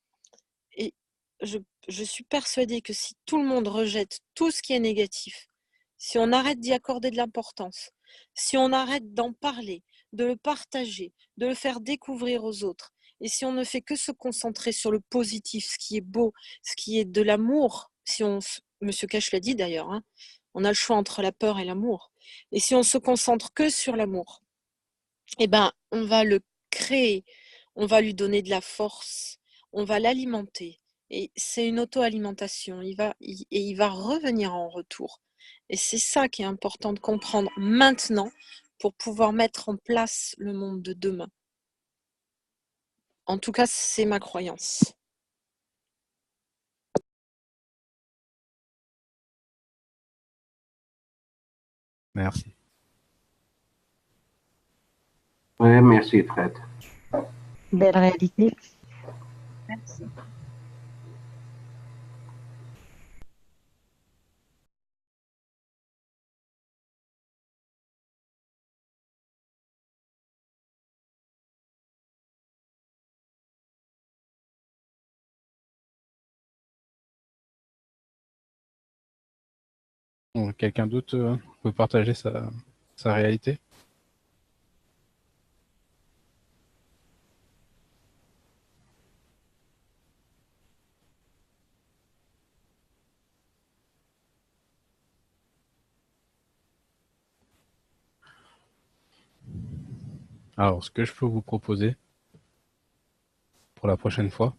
Et je suis persuadée que si tout le monde rejette tout ce qui est négatif, si on arrête d'y accorder de l'importance, si on arrête d'en parler, de le partager, de le faire découvrir aux autres, et si on ne fait que se concentrer sur le positif, ce qui est beau, ce qui est de l'amour, Monsieur Cash l'a dit d'ailleurs, hein, on a le choix entre la peur et l'amour. Et si on se concentre que sur l'amour, eh ben, on va le créer, on va lui donner de la force, on va l'alimenter. Et c'est une auto-alimentation, il va revenir en retour. Et c'est ça qui est important de comprendre maintenant pour pouvoir mettre en place le monde de demain. En tout cas, c'est ma croyance. Merci. Oui, merci, Fred. Belle réalité. Merci. Bon, quelqu'un d'autre peut partager sa réalité? Alors, ce que je peux vous proposer pour la prochaine fois,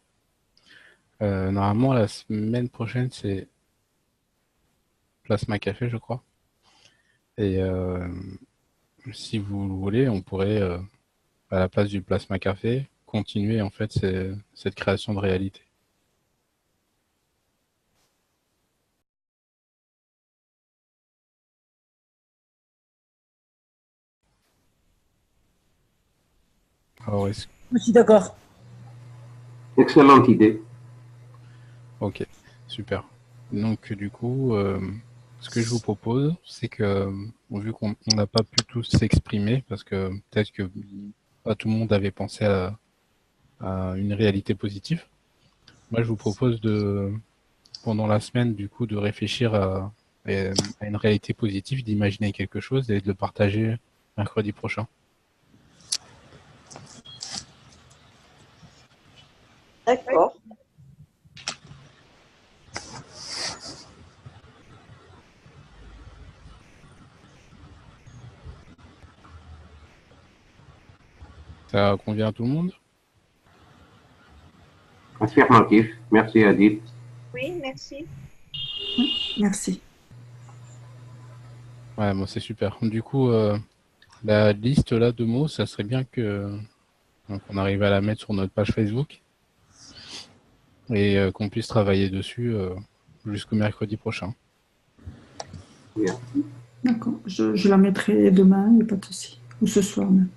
normalement, la semaine prochaine, c'est Plasma Café, je crois. Et si vous le voulez, on pourrait, à la place du Plasma Café, continuer en fait cette création de réalité. Alors, Je suis d'accord. Excellente idée. Ok, super. Donc du coup, ce que je vous propose, c'est que vu qu'on n'a pas pu tous s'exprimer, parce que peut-être que pas tout le monde avait pensé à une réalité positive, moi je vous propose pendant la semaine, du coup, de réfléchir à une réalité positive, d'imaginer quelque chose et de le partager mercredi prochain. D'accord. Ça convient à tout le monde? Affirmatif. Merci, Adil. Oui, merci. Merci. Ouais, moi c'est super. Du coup, la liste là de mots, ça serait bien qu'on arrive à la mettre sur notre page Facebook et qu'on puisse travailler dessus jusqu'au mercredi prochain. Bien. D'accord. Je la mettrai demain, il n'y a pas de souci. Ou ce soir même.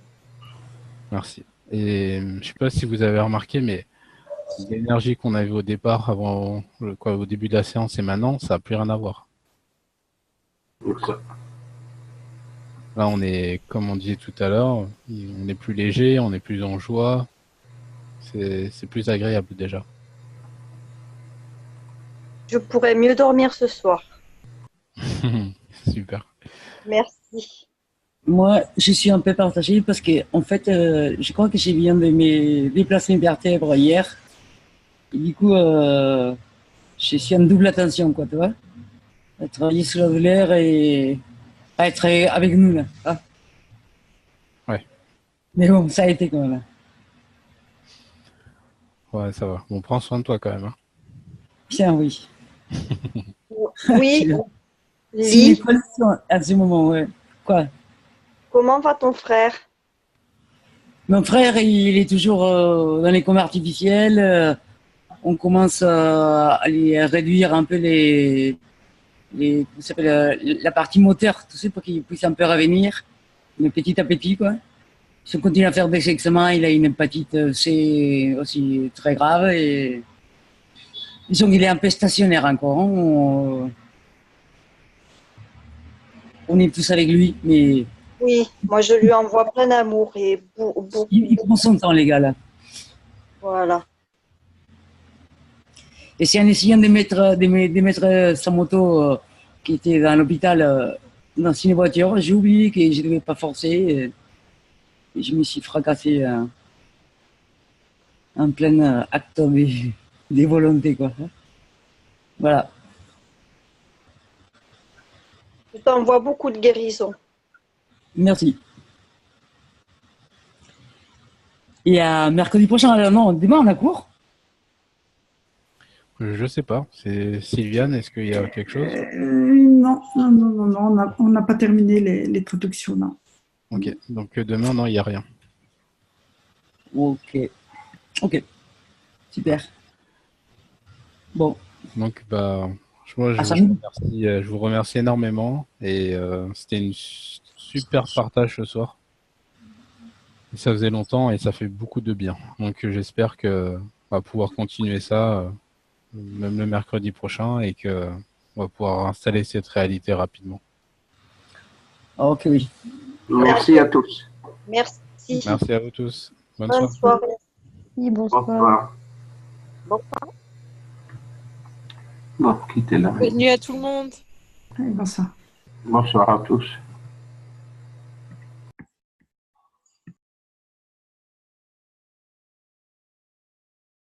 Merci. Et je sais pas si vous avez remarqué, mais l'énergie qu'on avait au départ, au début de la séance et maintenant, ça n'a plus rien à voir. Là, on est, comme on disait tout à l'heure, on est plus léger, on est plus en joie. C'est plus agréable déjà. Je pourrais mieux dormir ce soir. Super. Merci. Moi, je suis un peu partagée parce que, en fait, je crois que je viens de me déplacer mes vertèbres hier. Et du coup, je suis en double attention, quoi, tu vois. À travailler sur la douleur et à être avec nous, là. Ah. Ouais. Mais bon, ça a été quand même. Ouais, ça va. Bon, prends soin de toi quand même. Hein. Bien, oui. Oui. C'est une condition à ce moment, ouais. Quoi? Comment va ton frère? Mon frère, il est toujours dans les combats artificiels. On commence à les réduire un peu comment ça s'appelle, la partie moteur, tout ça, pour qu'il puisse un peu revenir. Mais petit à petit, quoi. Si on continue à faire des examens, il a une hépatite C aussi très grave et disons qu'il est un peu stationnaire encore. Hein. On est tous avec lui, mais Oui, moi je lui envoie plein d'amour et beaucoup. il prend son temps, les gars, là. Voilà. Et c'est en essayant de mettre sa moto qui était dans l'hôpital dans une voiture, j'ai oublié que je ne devais pas forcer. Et je me suis fracassé en plein acte des volontés, quoi. Voilà. Je t'envoie beaucoup de guérison. Merci. Et mercredi prochain, non, demain on a cours. Je sais pas. C'est Sylviane, est-ce qu'il y a quelque chose? Non, on n'a pas terminé les traductions, non. Ok, donc demain, non, il n'y a rien. Ok, super. Bon. Donc, bah, moi, je vous remercie énormément et c'était une super partage ce soir. Et ça faisait longtemps et ça fait beaucoup de bien. Donc, j'espère que on va pouvoir continuer ça, même le mercredi prochain, et que on va pouvoir installer cette réalité rapidement. Ok, oui. Merci à tous. Merci. Merci à vous tous. Bonne Bonne soirée. soirée. Oui, bonsoir. Bonsoir. Bon, quittez là. Bonne nuit à tout le monde. Bonsoir. Bonsoir à tous.